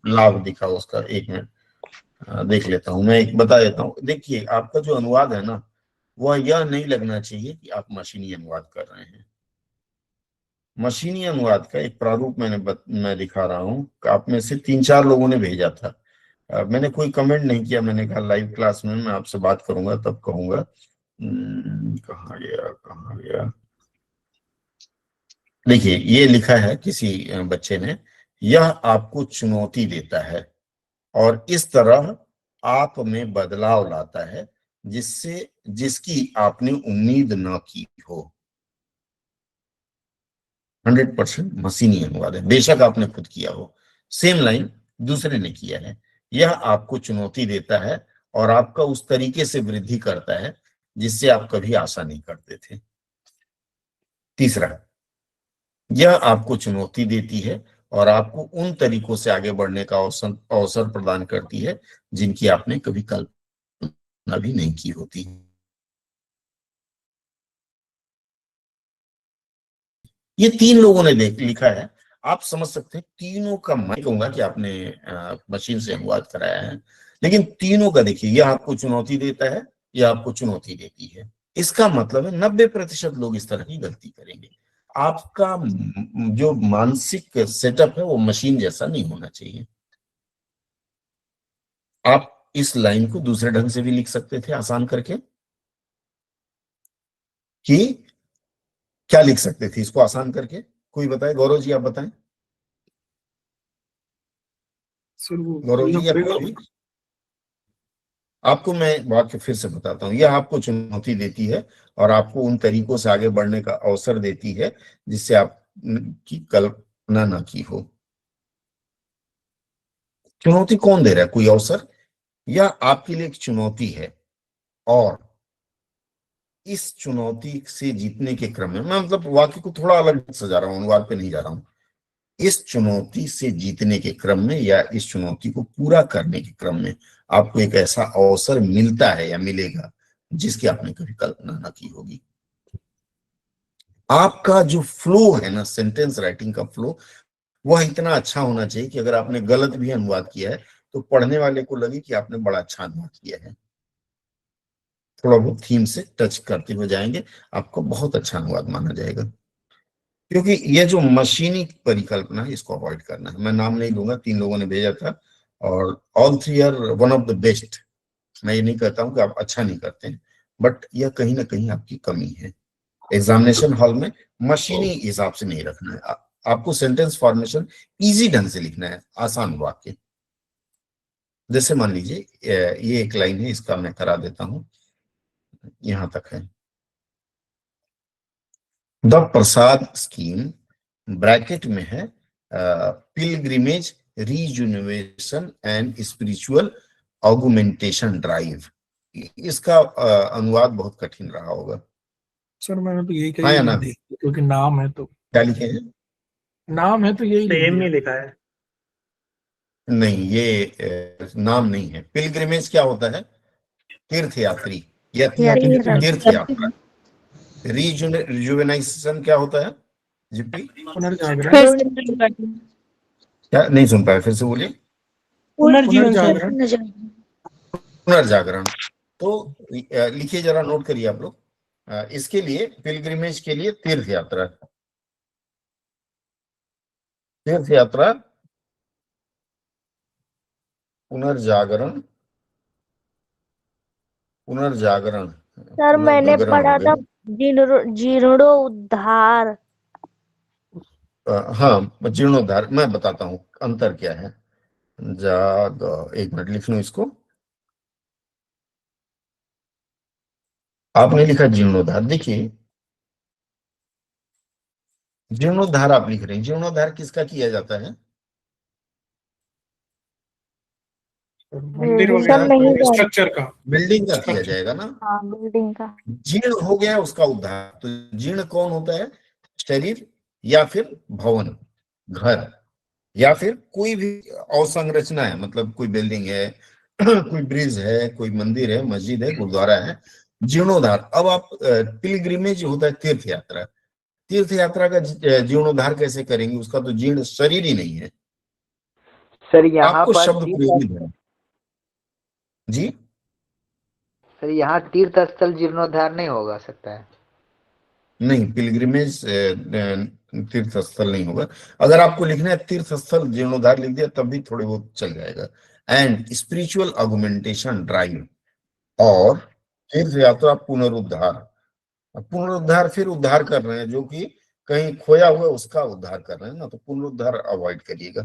लाभ दिखा उसका। एक मिनट देख लेता हूं, मैं एक बता देता हूं। देखिए, आपका जो अनुवाद है ना, वह यह नहीं लगना चाहिए कि आप मशीनी अनुवाद कर रहे हैं। मशीनी अनुवाद का एक प्रारूप मैं दिखा रहा हूं। आप में से 3-4 लोगों ने भेजा था, मैंने कोई कमेंट नहीं किया। मैंने कहा लाइव क्लास में मैं आपसे बात करूंगा तब कहूंगा। कहाँ गया? देखिए, ये लिखा है किसी बच्चे ने, यह आपको चुनौती देता है और इस तरह आप में बदलाव लाता है जिसकी आपने उम्मीद न की हो। 100% मशीनी अनुवाद है, बेशक आपने खुद किया हो। सेम लाइन दूसरे ने किया है, यह आपको चुनौती देता है और आपका उस तरीके से वृद्धि करता है जिससे आप कभी आशा नहीं करते थे। तीसरा, यह आपको चुनौती देती है और आपको उन तरीकों से आगे बढ़ने का अवसर प्रदान करती है जिनकी आपने कभी कल्पना भी नहीं की होती। ये 3 लोगों ने लिखा है, आप समझ सकते हैं। तीनों का मैं कहूंगा कि आपने मशीन से अनुवाद कराया है, लेकिन तीनों का देखिए, यह आपको चुनौती देता है, यह आपको चुनौती देती है। इसका मतलब है 90% लोग इस तरह की गलती करेंगे। आपका जो मानसिक सेटअप है वो मशीन जैसा नहीं होना चाहिए। आप इस लाइन को दूसरे ढंग से भी लिख सकते थे, आसान करके, कि क्या लिख सकते थे इसको आसान करके? कोई बताए? गौरव जी आप बताएं। गौरव जी या कोई? आपको मैं वाक्य फिर से बताता हूं। यह आपको चुनौती देती है और आपको उन तरीकों से आगे बढ़ने का अवसर देती है जिससे आप की कल्पना न की हो। चुनौती कौन दे रहा है? कोई अवसर? यह आपके लिए एक चुनौती है और इस चुनौती से जीतने के क्रम में, मैं मतलब वाक्य को थोड़ा अलग सजा रहा हूं, अनुवाद पे नहीं जा रहा हूं। इस चुनौती से जीतने के क्रम में या इस चुनौती को पूरा करने के क्रम में आपको एक ऐसा अवसर मिलता है या मिलेगा जिसकी आपने कभी कल्पना ना की होगी। आपका जो फ्लो है ना, सेंटेंस राइटिंग का फ्लो, वह इतना अच्छा होना चाहिए कि अगर आपने गलत भी अनुवाद किया है तो पढ़ने वाले को लगे कि आपने बड़ा अच्छा अनुवाद किया है। थोड़ा बहुत थीम से टच करते हुए जाएंगे, आपको बहुत अच्छा अनुवाद माना जाएगा। क्योंकि ये जो मशीनी परिकल्पना है, इसको अवॉइड करना है। मैं नाम नहीं लूंगा, 3 लोगों ने भेजा था और all 3 are one of the best. मैं ये नहीं कहता हूं कि आप अच्छा नहीं करते हैं, बट यह कहीं ना कहीं आपकी कमी है। एग्जामिनेशन हॉल में मशीनी हिसाब से नहीं रखना है। आपको सेंटेंस फॉर्मेशन इजी ढंग से लिखना है, आसान वाक्य। जैसे मान लीजिए ये एक लाइन है, इसका मैं करा देता हूं, यहां तक है। द प्रसाद स्कीम ब्रैकेट में है पिलग्रिमेज रीजुनवेशन एंड स्पिरिचुअल ऑगुमेंटेशन ड्राइव। इसका अनुवाद बहुत कठिन रहा होगा। सर मैंने तो यही हाँ या ना? कही, क्योंकि नाम है तो क्या लिखे हैं? नाम है तो यही लिख सेम दिया। ही लिखा है। नहीं, ये नाम नहीं है। पिलग्रिमेज क्या होता है? तीर्थ यात्री या तीर्थ यात्रा। रिजुवेनाइजेशन क्या होता है जीपी? पुनर्जागरण। क्या नहीं सुन पाया, फिर से बोलिए। पुनर्जीवन सर। पुनर्जागरण। तो लिखिए जरा, नोट करिए आप लोग। इसके लिए पिलग्रिमेज के लिए तीर्थ यात्रा, तीर्थ यात्रा, पुनर्जागरण, पुनर्जागरण। सर मैंने पुनर्जागरण पढ़ा हो गया। था जीर्णोद्धार। हाँ, जीर्णोद्धार। मैं बताता हूँ अंतर क्या है। एक मिनट लिख लूं इसको। आपने लिखा जीर्णोद्धार। देखिए, जीर्णोद्धार आप लिख रहे हैं। जीर्णोद्धार किसका किया जाता है? मंदिर सर नहीं वगैरह जाना। स्ट्रक्चर का, बिल्डिंग का किया जाएगा ना। हाँ बिल्डिंग का। जीर्ण हो गया उसका उद्धार। तो जीर्ण कौन होता है? शरीर या फिर भवन, घर, या फिर कोई भी अवसंरचना है, मतलब कोई बिल्डिंग है, कोई ब्रिज है, कोई मंदिर है, मस्जिद है, गुरुद्वारा है। जीर्णोद्धार। अब आप पिलग्रिमेज होता है तीर्थ यात्रा। तीर्थ यात्रा का जीर्णोद्धार कैसे करेंगे? उसका तो जीर्ण शरीर ही नहीं है। सर यहाँ आपको पर शब्द प्रयोग नहीं करना। जी सर यहाँ तीर्थ स्थल जीर्णोद्धार नहीं होगा सकता है। नहीं, पिलग्रिमेज तीर्थ स्थल नहीं होगा। अगर आपको लिखना है तीर्थ स्थल जीर्णोद्धार लिख दिया तब भी थोड़े बहुत चल जाएगा। एंड स्पिरिचुअल ऑगमेंटेशन ड्राइव, और तीर्थ यात्रा पुनरुद्धार। पुनरुद्धार फिर उद्धार कर रहे हैं, जो कि कहीं खोया हुआ उसका उद्धार कर रहे हैं ना, तो पुनरुद्धार अवॉइड करिएगा।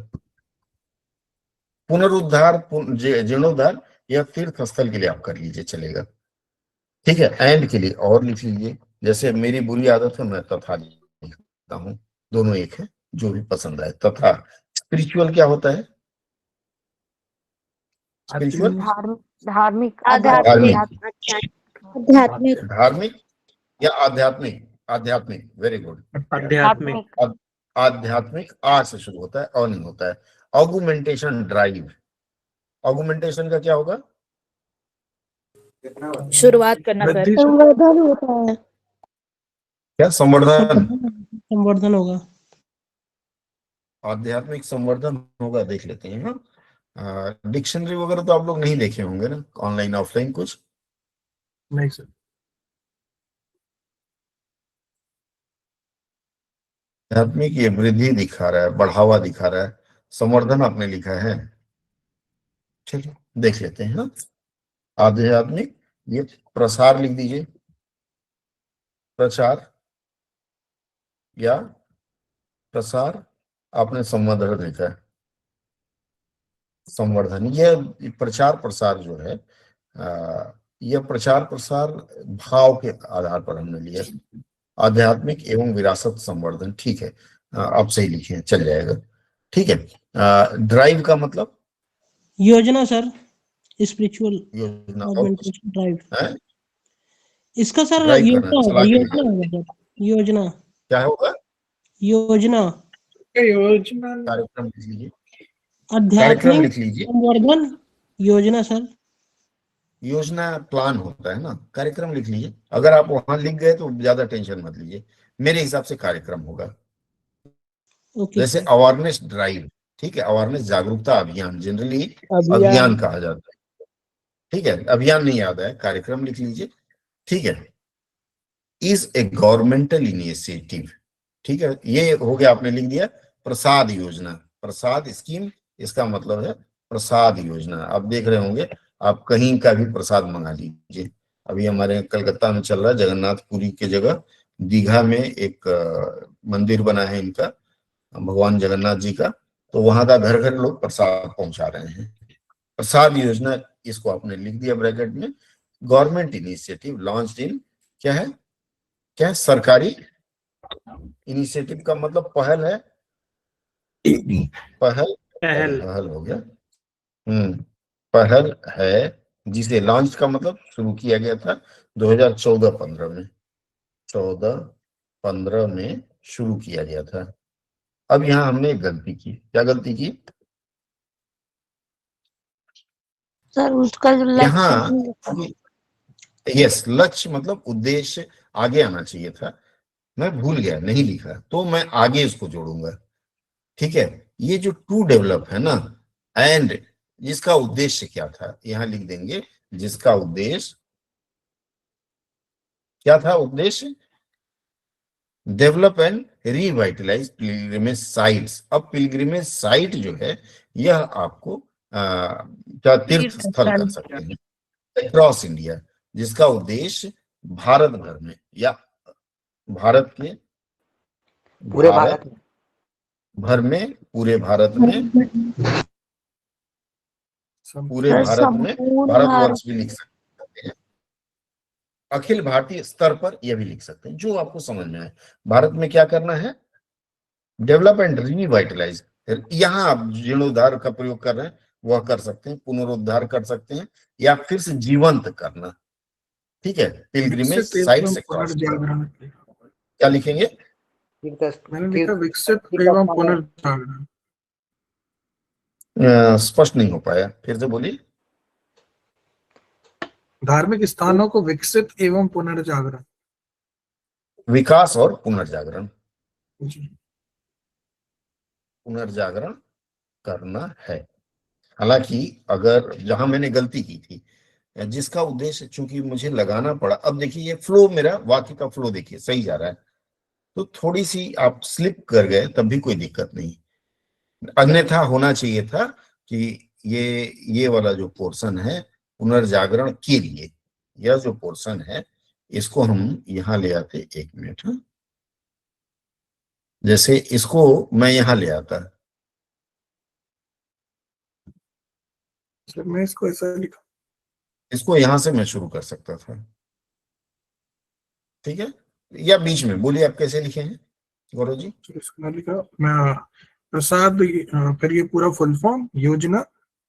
पुनरुद्धार, जीर्णोद्धार या तीर्थ स्थल के लिए आप कर लीजिए, चलेगा। ठीक है। एंड के लिए और लिख लीजिए। जैसे मेरी बुरी आदत है, मैं तथा लिखता हूं, दोनों एक है, जो भी पसंद आए। तथा स्पिरिचुअल क्या होता है? स्पिरिचुअल धार्मिक आध्यात्मिक आध्यात्मिक या आध्यात्मिक? आध्यात्मिक, वेरी गुड। आध्यात्मिक। आध्यात्मिक आ से शुरू होता है, और नहीं होता है। ऑगुमेंटेशन ड्राइव। ऑगुमेंटेशन का क्या होगा? शुरुआत करना सर। संवर्धन होता है। क्या? संवर्धन। संवर्धन होगा। आध्यात्मिक संवर्धन होगा, देख लेते हैं। हाँ, डिक्शनरी वगैरह तो आप लोग नहीं देखे होंगे ना, ऑनलाइन ऑफलाइन कुछ? नहीं सर। आध्यात्मिक ये वृद्धि दिखा रहा है, बढ़ावा दिखा रहा है। संवर्धन आपने लिखा है, ठीक है, देख लेते हैं। हाँ, आध्यात्मिक ये प्रसार लिख दीजिए, प्रचार या प्रसार। आपने संवर्धन लिखा है, संवर्धन। यह प्रचार प्रसार जो है, यह प्रचार प्रसार भाव के आधार पर हमने लिया। आध्यात्मिक एवं विरासत संवर्धन, ठीक है, आप सही लिखे हैं, चल जाएगा। ठीक है। ड्राइव का मतलब? योजना सर, स्पिरिचुअल योजना। Augmentation drive. है? इसका सर ड्राइव योजना करना, होगा, चला के योजना होगा सर, योजना। क्या होगा? योजना। योजना। कार्यक्रम लिख लीजिए, कार्यक्रम आध्यात्मिक लिख लीजिए। संवर्धन योजना सर। योजना प्लान होता है ना, कार्यक्रम लिख लीजिए। अगर आप वहां लिख गए तो ज्यादा टेंशन मत लीजिए, मेरे हिसाब से कार्यक्रम होगा। ओके जैसे सर। अवेयरनेस ड्राइव, ठीक है, अवेयरनेस जागरूकता अभियान, जनरली अभियान कहा जाता है। ठीक है, अभियान नहीं याद है, कार्यक्रम लिख लीजिए। ठीक है। इज ए गवर्नमेंटल इनिशिएटिव, ठीक है, ये हो गया, आपने लिख दिया। प्रसाद योजना, प्रसाद स्कीम, इसका मतलब है प्रसाद योजना। आप देख रहे होंगे, आप कहीं का भी प्रसाद मंगा लीजिए। अभी हमारे कलकत्ता में चल रहा है, जगन्नाथपुरी की जगह दीघा में एक मंदिर बना है इनका, भगवान जगन्नाथ जी का, तो वहां का घर घर लोग प्रसाद पहुंचा रहे हैं। प्रसाद योजना, इसको आपने लिख दिया ब्रैकेट में। गवर्नमेंट इनिशिएटिव लॉन्च्ड इन, क्या है, क्या है, सरकारी इनिशिएटिव का मतलब पहल है, पहल पहल हो गया। पहल है, जिसे लॉन्च का मतलब शुरू किया गया था 2014-15 में, 14-15 में शुरू किया गया था। अब यहाँ हमने एक गलती की। क्या गलती की? सर उसका जो यहाँ लक्ष्य, यस, लक्ष्य मतलब उद्देश्य आगे आना चाहिए था, मैं भूल गया, नहीं लिखा, तो मैं आगे इसको जोड़ूंगा। ठीक है, ये जो टू डेवलप है ना, एंड जिसका उद्देश्य क्या था, यहां लिख देंगे, जिसका उद्देश्य क्या था, उद्देश्य develop and revitalise pilgrimage sites. अब पिलग्रिमेज साइट जो है, यह आपको क्या तीर्थ स्थल कर सकते हैं अक्रॉस इंडिया, जिसका उद्देश्य भारत भर में या भारत के पूरे भारत में, भर में, पूरे भारत में, पूरे भारत में, भारतवर्ष भी लिख सकते हैं, अखिल भारतीय स्तर पर यह भी लिख सकते हैं, जो आपको समझ में आए। भारत में क्या करना है, डेवलप एंड रिवाइटलाइज। यहाँ आप जीर्णोद्धार का प्रयोग कर रहे हैं, वह कर सकते हैं, पुनरुद्धार कर सकते हैं, या फिर से जीवंत करना। ठीक है, पिलग्रिमेज साइट्स क्या लिखेंगे? मैंने लिखा विकसित एवं पुनर्जागरण। स्पष्ट नहीं हो पाया, फिर से बोलिए। धार्मिक स्थानों को विकसित एवं पुनर्जागरण, विकास और पुनर्जागरण, जी। पुनर्जागरण करना है। हालांकि अगर जहां मैंने गलती की थी, जिसका उद्देश्य, चूंकि मुझे लगाना पड़ा, अब देखिए ये फ्लो, मेरा वाक्य का फ्लो देखिए सही जा रहा है, तो थोड़ी सी आप स्लिप कर गए तब भी कोई दिक्कत नहीं, अन्यथा होना चाहिए था कि ये वाला जो पोर्शन है पुनर्जागरण के लिए, यह जो पोर्शन है इसको हम यहां ले आते। एक मिनट, जैसे इसको मैं यहां ले आता, मैं इसको ऐसा लिखा, इसको यहां से मैं शुरू कर सकता था। ठीक है, या बीच में बोलिए आप कैसे लिखे हैं गौरव जी? इसको लिखा मैं प्रसाद, फिर ये पूरा फुल फॉर्म, योजना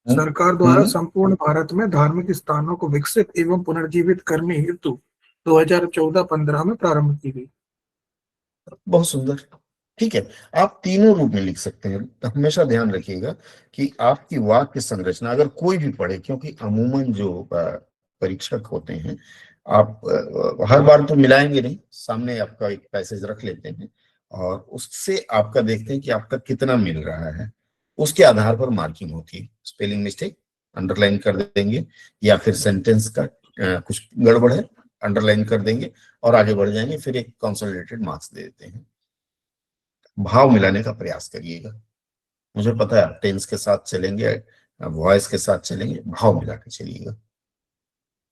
सरकार द्वारा संपूर्ण भारत में धार्मिक स्थानों को विकसित एवं पुनर्जीवित करने हेतु 2014-15 में प्रारंभ की गई। बहुत सुंदर। ठीक है, आप तीनों रूप में लिख सकते हैं। हमेशा ध्यान रखिएगा कि आपकी वाक्य संरचना, अगर कोई भी पढ़े, क्योंकि अमूमन जो परीक्षक होते हैं, आप हर बार तो मिलाएंगे नहीं, सामने आपका एक पैसेज रख लेते हैं और उससे आपका देखते हैं कि आपका कितना मिल रहा है, उसके आधार पर मार्किंग होती है। स्पेलिंग मिस्टेक अंडरलाइन कर देंगे, या फिर सेंटेंस का कुछ गड़बड़ है, अंडरलाइन कर देंगे और आगे बढ़ जाएंगे, फिर एक कंसोलिडेटेड मार्क्स दे देते हैं। भाव मिलाने का प्रयास करिएगा। मुझे पता है आप टेंस के साथ चलेंगे, वॉइस के साथ चलेंगे, भाव मिला के चलिएगा।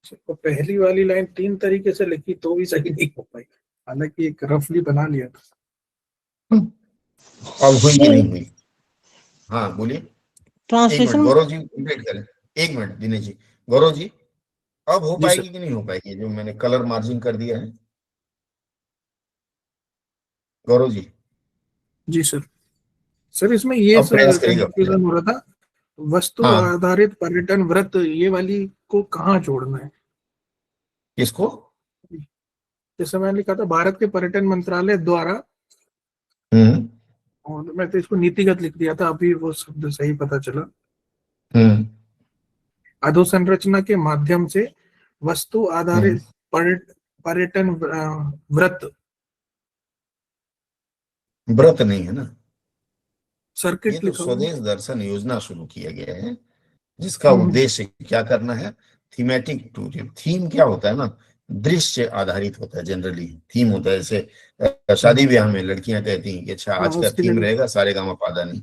तो पहली वाली लाइन 3 तरीके से लिखी तो भी सही नहीं हो पाई, हालांकि एक रफली बना लिया था। अब हुई कि नहीं हुई? हाँ बोलिए। ट्रांसलेशन गौरव जी कंप्लीट करें। 1 मिनट दिनेश जी। गौरव जी, अब हो पाएगी कि नहीं हो पाएगी जो मैंने कलर मार्जिन कर दिया है? गौरव जी। जी सर इसमें ये कंफ्यूजन हो रहा था, वस्तु आधारित पर्यटन व्रत, ये वाली को कहाँ जोड़ना है? किसको? जैसे मैंने लिखा था भारत के पर्यटन मंत्रालय द्वारा, और मैं तो इसको नीतिगत लिख दिया था, अभी वो शब्द सही पता चला। अधोसंरचना के माध्यम से वस्तु आधारित पर्यटन व्रत नहीं है ना, सर्किट, ये तो स्वदेश दर्शन योजना शुरू किया गया है, जिसका उद्देश्य क्या करना है, थीमेटिक टूरिज्म। थीम क्या होता है ना, दृश्य आधारित होता है, जनरली थीम होता है। जैसे शादी ब्याह में लड़कियां कहती हैं कि अच्छा आज का थीम रहेगा सारेगामापा नहीं,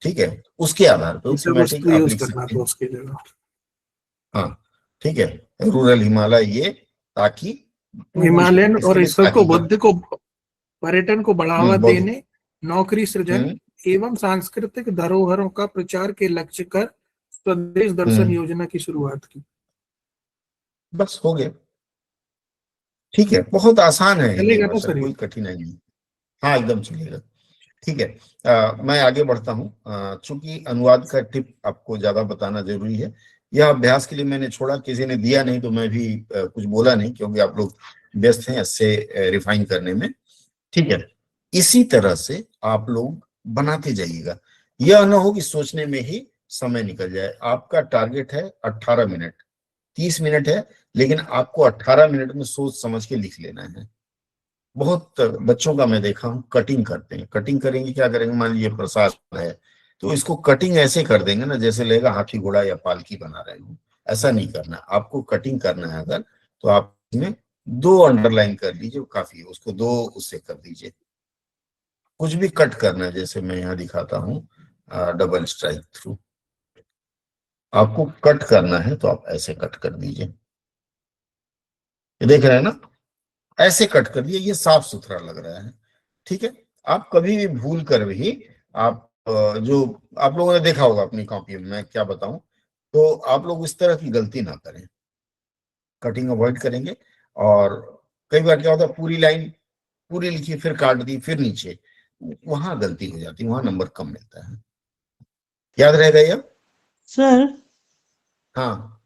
ठीक है, उसके आधार पर थीमेटिक आप लिख सकते हैं। हाँ ठीक है, रूरल हिमालय ये, ताकि हिमालयन और इसके लिए इसको ताकि बुद्ध को पर्यटन को बढ़ावा बौद्ध देने, नौकरी सृजन एवं सांस्कृतिक धरोहरों का प्रचार के लक्ष्य कर स्वदेश दर्शन योजना की शुरुआत की। बस हो गया। ठीक है, बहुत आसान है हिंदी चलेगा ना भाषा, सर ये? कोई कठिनाई नहीं। हाँ एकदम चलेगा। ठीक है, मैं आगे बढ़ता हूँ। चूंकि अनुवाद का टिप आपको ज्यादा बताना जरूरी है, यह अभ्यास के लिए मैंने छोड़ा, किसी ने दिया नहीं तो मैं भी कुछ बोला नहीं, क्योंकि आप लोग व्यस्त हैं इससे रिफाइन करने में। ठीक है, इसी तरह से आप लोग बनाते जाइएगा। यह ना हो कि सोचने में ही समय निकल जाए। आपका टारगेट है 18 मिनट, 30 मिनट है, लेकिन आपको 18 मिनट में सोच समझ के लिख लेना है। बहुत बच्चों का मैं देखा हूं कटिंग करते हैं। कटिंग करेंगे, क्या करेंगे, मान लीजिए प्रसाद है तो इसको कटिंग ऐसे कर देंगे ना जैसे लगेगा हाथी घोड़ा या पालकी बना रहे हो। ऐसा नहीं करना। आपको कटिंग करना है अगर, तो आप इसमें 2 अंडरलाइन कर लीजिए, काफी है, उसको 2 उससे कर दीजिए। कुछ भी कट करना है, जैसे मैं यहाँ दिखाता हूँ डबल स्ट्राइक थ्रू, आपको कट करना है तो आप ऐसे कट कर दीजिए। ये देख रहे हैं ना, ऐसे कट कर दिए, ये साफ सुथरा लग रहा है। ठीक है, आप कभी भी भूल कर भी आप जो आप लोगों ने देखा होगा अपनी कॉपी में, मैं क्या बताऊं, तो आप लोग इस तरह की गलती ना करें, कटिंग अवॉइड करेंगे। और कई बार क्या होता है, पूरी लाइन पूरी लिखी फिर काट दी फिर नीचे, वहां गलती हो जाती है, वहां नंबर कम मिलता है। याद रहेगा ये? सर हाँ।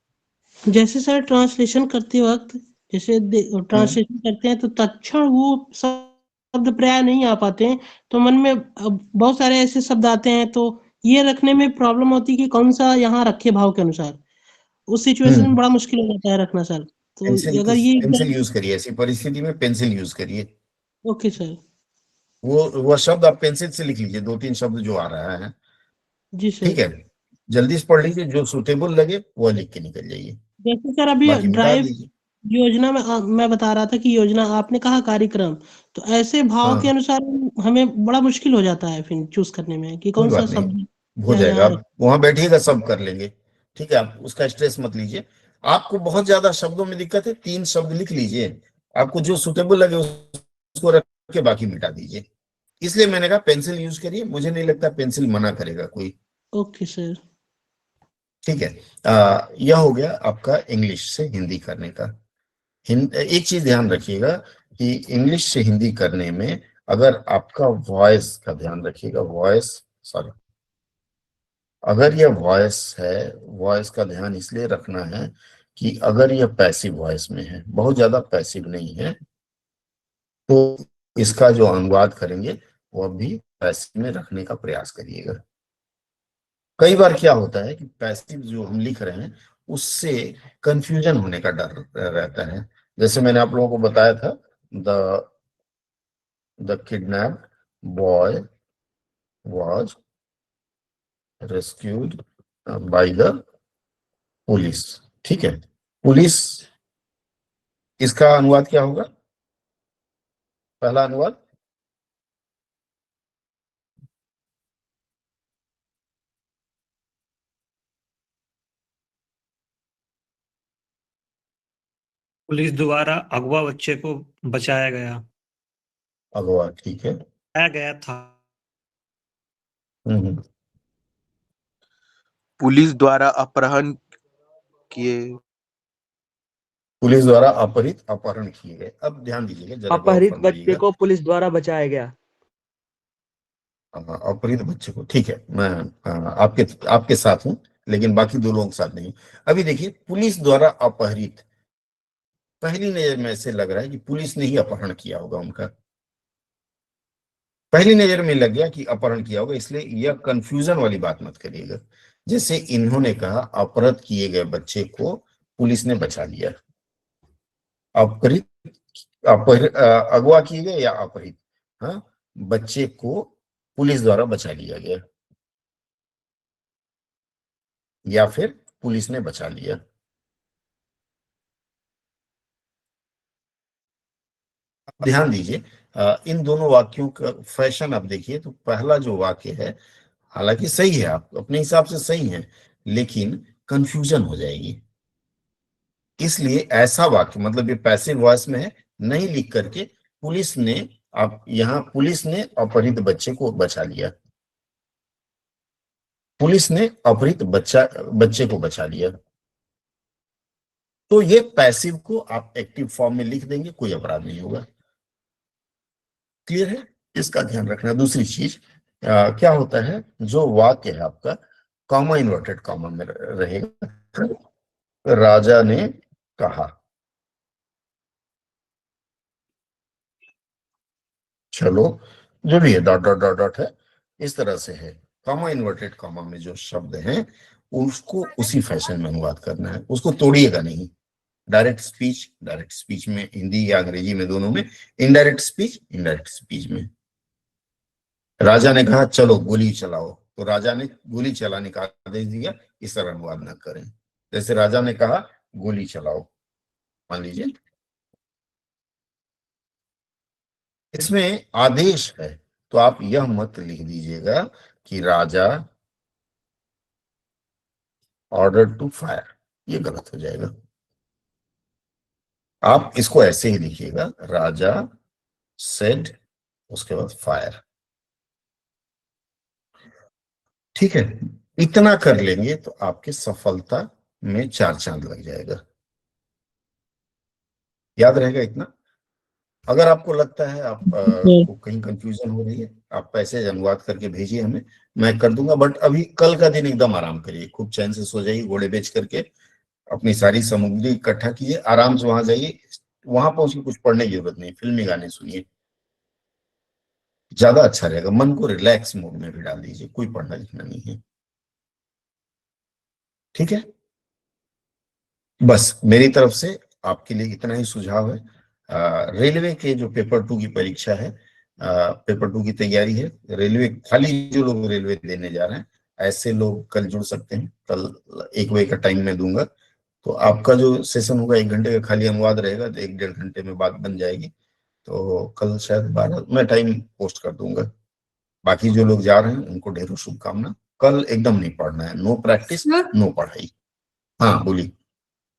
जैसे सर ट्रांसलेशन करते वक्त, जैसे ट्रांसलेशन करते हैं तो तत्क्षण वो शब्द प्राय नहीं आ पाते हैं, तो मन में बहुत सारे ऐसे शब्द आते हैं, तो ये रखने में प्रॉब्लम होती है कि कौन सा यहाँ रखे भाव के अनुसार। उस सिचुएशन में बड़ा मुश्किल हो जाता है रखना सर। तो अगर ये पेंसिल यूज करिए, ऐसी परिस्थिति में पेंसिल यूज करिए। Okay sir. वो शब्द आप पेंसिल से लिख लीजिए, 2-3 शब्द जो आ रहा है। जी सर। ठीक है, जल्दी से पढ़ लीजिए, जो सुटेबल लगे वो लिख के निकल जाइए, जैसे सर अभी बाकी मिटा ड्राइव दीजिए। योजना में मैं बता रहा था कि योजना आपने कहा कार्यक्रम, तो ऐसे भाव के हाँ, अनुसार हमें बड़ा मुश्किल हो जाता है फिर चूज करने में कि कोई कौन सा बात नहीं, शब्द हो यहाँ जाएगा। यहाँ आप वहां बैठिएगा, सब कर लेंगे। ठीक है, आप उसका स्ट्रेस मत लीजिए। आपको बहुत ज्यादा शब्दों में दिक्कत है, 3 शब्द लिख लीजिए, आपको जो सुटेबल लगे उसको रख के बाकी मिटा दीजिए। इसलिए मैंने कहा पेंसिल यूज करिए, मुझे नहीं लगता पेंसिल मना करेगा कोई। Okay sir. ठीक है, यह हो गया आपका इंग्लिश से हिंदी करने का। एक चीज ध्यान रखिएगा कि इंग्लिश से हिंदी करने में अगर आपका वॉइस का ध्यान रखिएगा, अगर यह वॉइस है, वॉइस का ध्यान इसलिए रखना है कि अगर यह पैसिव वॉइस में है, बहुत ज्यादा पैसिव नहीं है, तो इसका जो अनुवाद करेंगे वह भी पैसिव में रखने का प्रयास करिएगा। कई बार क्या होता है कि पैसिव जो हम लिख रहे हैं उससे कंफ्यूजन होने का डर रहता है। जैसे मैंने आप लोगों को बताया था, the kidnapped boy was rescued by the police. ठीक है, पुलिस, इसका अनुवाद क्या होगा? पहला अनुवाद पुलिस द्वारा अगवा बच्चे को बचाया गया, अगवा। ठीक है, बचाया गया था। पुलिस द्वारा अपहरण किए, पुलिस द्वारा अपहरण किए गए। अब ध्यान दीजिएगा जरा, गौर अपहरित बच्चे फरमाइएगा। को पुलिस द्वारा बचाया गया। अपहरित बच्चे को, ठीक है, मैं आपके साथ हूं, लेकिन बाकी 2 लोगों के साथ नहीं। अभी देखिए, पुलिस द्वारा अपहरित, पहली नजर में ऐसे लग रहा है कि पुलिस ने ही अपहरण किया होगा उनका, पहली नजर में लग गया कि अपहरण किया होगा, इसलिए यह कंफ्यूजन वाली बात मत करिएगा। जैसे इन्होंने कहा अपहृत किए गए बच्चे को पुलिस ने बचा लिया, अपहरित, अगवा किए गए या अपहरित, हाँ, बच्चे को पुलिस द्वारा बचा लिया गया या फिर पुलिस ने बचा लिया। ध्यान दीजिए, इन दोनों वाक्यों का फैशन आप देखिए, तो पहला जो वाक्य है हालांकि सही है, आप अपने हिसाब से सही है, लेकिन कंफ्यूजन हो जाएगी। इसलिए ऐसा वाक्य, मतलब ये पैसिव वॉइस में है, नहीं लिख करके पुलिस ने, आप यहाँ पुलिस ने अपहृत बच्चे को बचा लिया, पुलिस ने अपहृत बच्चे को बचा लिया, तो ये पैसिव को आप एक्टिव फॉर्म में लिख देंगे, कोई अपराध नहीं होगा। क्लियर है? इसका ध्यान रखना। दूसरी चीज क्या होता है, जो वाक्य है आपका कॉमा इन्वर्टेड कॉमा में रहेगा, राजा ने कहा, चलो जो भी है डॉट डॉट डॉट डॉट है, इस तरह से है। कॉमा इन्वर्टेड कॉमा में जो शब्द हैं उसको उसी फैशन में अनुवाद करना है, उसको तोड़िएगा नहीं। डायरेक्ट स्पीच में हिंदी या अंग्रेजी में, दोनों में। इनडायरेक्ट स्पीच में राजा ने कहा चलो गोली चलाओ, तो राजा ने गोली चलाने का आदेश दिया, इस तरह अनुवाद न करें। जैसे राजा ने कहा गोली चलाओ, मान लीजिए इसमें आदेश है, तो आप यह मत लिख दीजिएगा कि राजा ऑर्डर टू फायर, ये गलत हो जाएगा। आप इसको ऐसे ही लिखिएगा, राजा सेड, उसके बाद फायर। ठीक है, इतना कर लेंगे तो आपके सफलता में 4 चांद लग जाएगा। याद रहेगा इतना? अगर आपको लगता है आप को कहीं कंफ्यूजन हो रही है, आप पैसेज अनुवाद करके भेजिए हमें, मैं कर दूंगा। बट अभी कल का दिन एकदम आराम करिए, खूब चैन से सो जाइए, घोड़े बेच करके अपनी सारी सामग्री इकट्ठा कीजिए, आराम से वहां जाइए। वहां पहुंच के कुछ पढ़ने की जरूरत नहीं, फिल्मी गाने सुनिए, ज्यादा अच्छा रहेगा। मन को रिलैक्स मोड में भी डाल दीजिए, कोई पढ़ना लिखना नहीं है। ठीक है, बस मेरी तरफ से आपके लिए इतना ही सुझाव है। रेलवे के जो पेपर 2 की परीक्षा है, पेपर 2 की तैयारी है, रेलवे खाली जो लोग रेलवे देने जा रहे हैं, ऐसे लोग कल जुड़ सकते हैं। कल 1 बजे का टाइम मैं दूंगा, तो आपका जो सेशन होगा 1 घंटे का खाली अनुवाद रहेगा, तो 1-1.5 घंटे में बात बन जाएगी। तो कल शायद 12 मैं टाइम पोस्ट कर दूंगा। बाकी जो लोग जा रहे हैं उनको ढेरों शुभकामना। कल एकदम नहीं पढ़ना है, नो प्रैक्टिस नो पढ़ाई। हाँ बोलिए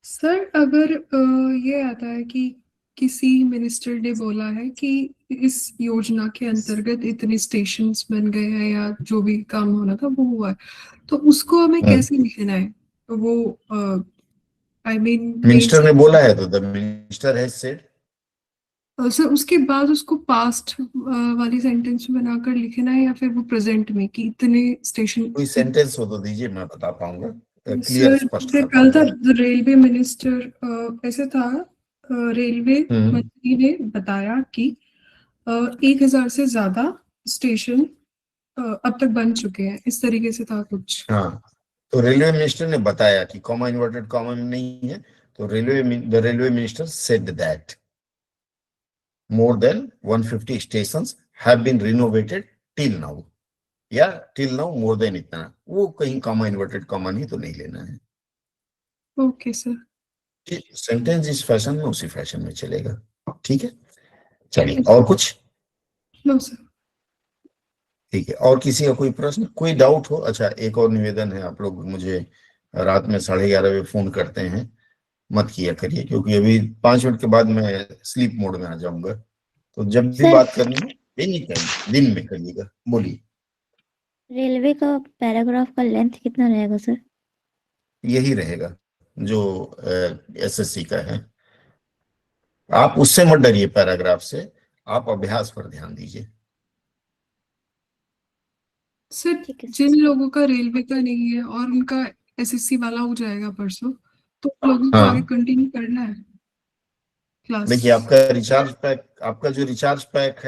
सर। अगर ये आता है कि किसी मिनिस्टर ने बोला है कि इस योजना के अंतर्गत इतने स्टेशंस बन गए हैं या जो भी काम होना था वो हुआ है, तो उसको हमें कैसे लिखना है? तो वो आई मीन मिनिस्टर ने बोला है तो the minister has said, sir उसके बाद उसको पास्ट वाली सेंटेंस में बनाकर लिखना है या फिर वो प्रेजेंट में कि इतने स्टेशन? कोई सेंटेंस हो तो दीजिए, मैं बता पाऊंगा। सर फिर कल था रेलवे मिनिस्टर, ऐसे था, रेलवे मंत्री ने बताया कि 1000 से ज्यादा स्टेशन अब तक बन चुके हैं, इस तरीके से था कुछ। हाँ, तो रेलवे मिनिस्टर ने बताया कि कॉमा इन्वर्टेड कॉमा में नहीं है, तो the railway minister said that more than 150 stations have been renovated till now, या till now more than इतना, वो कहीं कॉमा इन्वर्टेड कॉमा नहीं तो नहीं लेना है। ओके सर, सेंटेंस इस फैशन में उसी फैशन में चलेगा। ठीक है, चलिए और कुछ? No sir. ठीक है, और किसी का कोई प्रश्न, कोई डाउट हो? अच्छा, एक और निवेदन है, आप लोग मुझे रात में 11:30 बजे फोन करते हैं, मत किया करिए, क्योंकि अभी 5 मिनट के बाद मैं स्लीप मोड में आ जाऊंगा। तो जब भी बात करनी हो एनी टाइम दिन में करिएगा। बोलिए। रेलवे का पैराग्राफ का लेंथ कितना रहेगा सर? यही रहेगा जो एसएससी का है। आप उससे मत डरिए, पैराग्राफ से, आप अभ्यास पर ध्यान दीजिए। सर जिन लोगों का रेलवे का नहीं है और उनका एसएससी वाला हो जाएगा परसों, तो लोगों को आगे कंटिन्यू करना है क्लास। देखिए, आपका जो रिचार्ज पैक है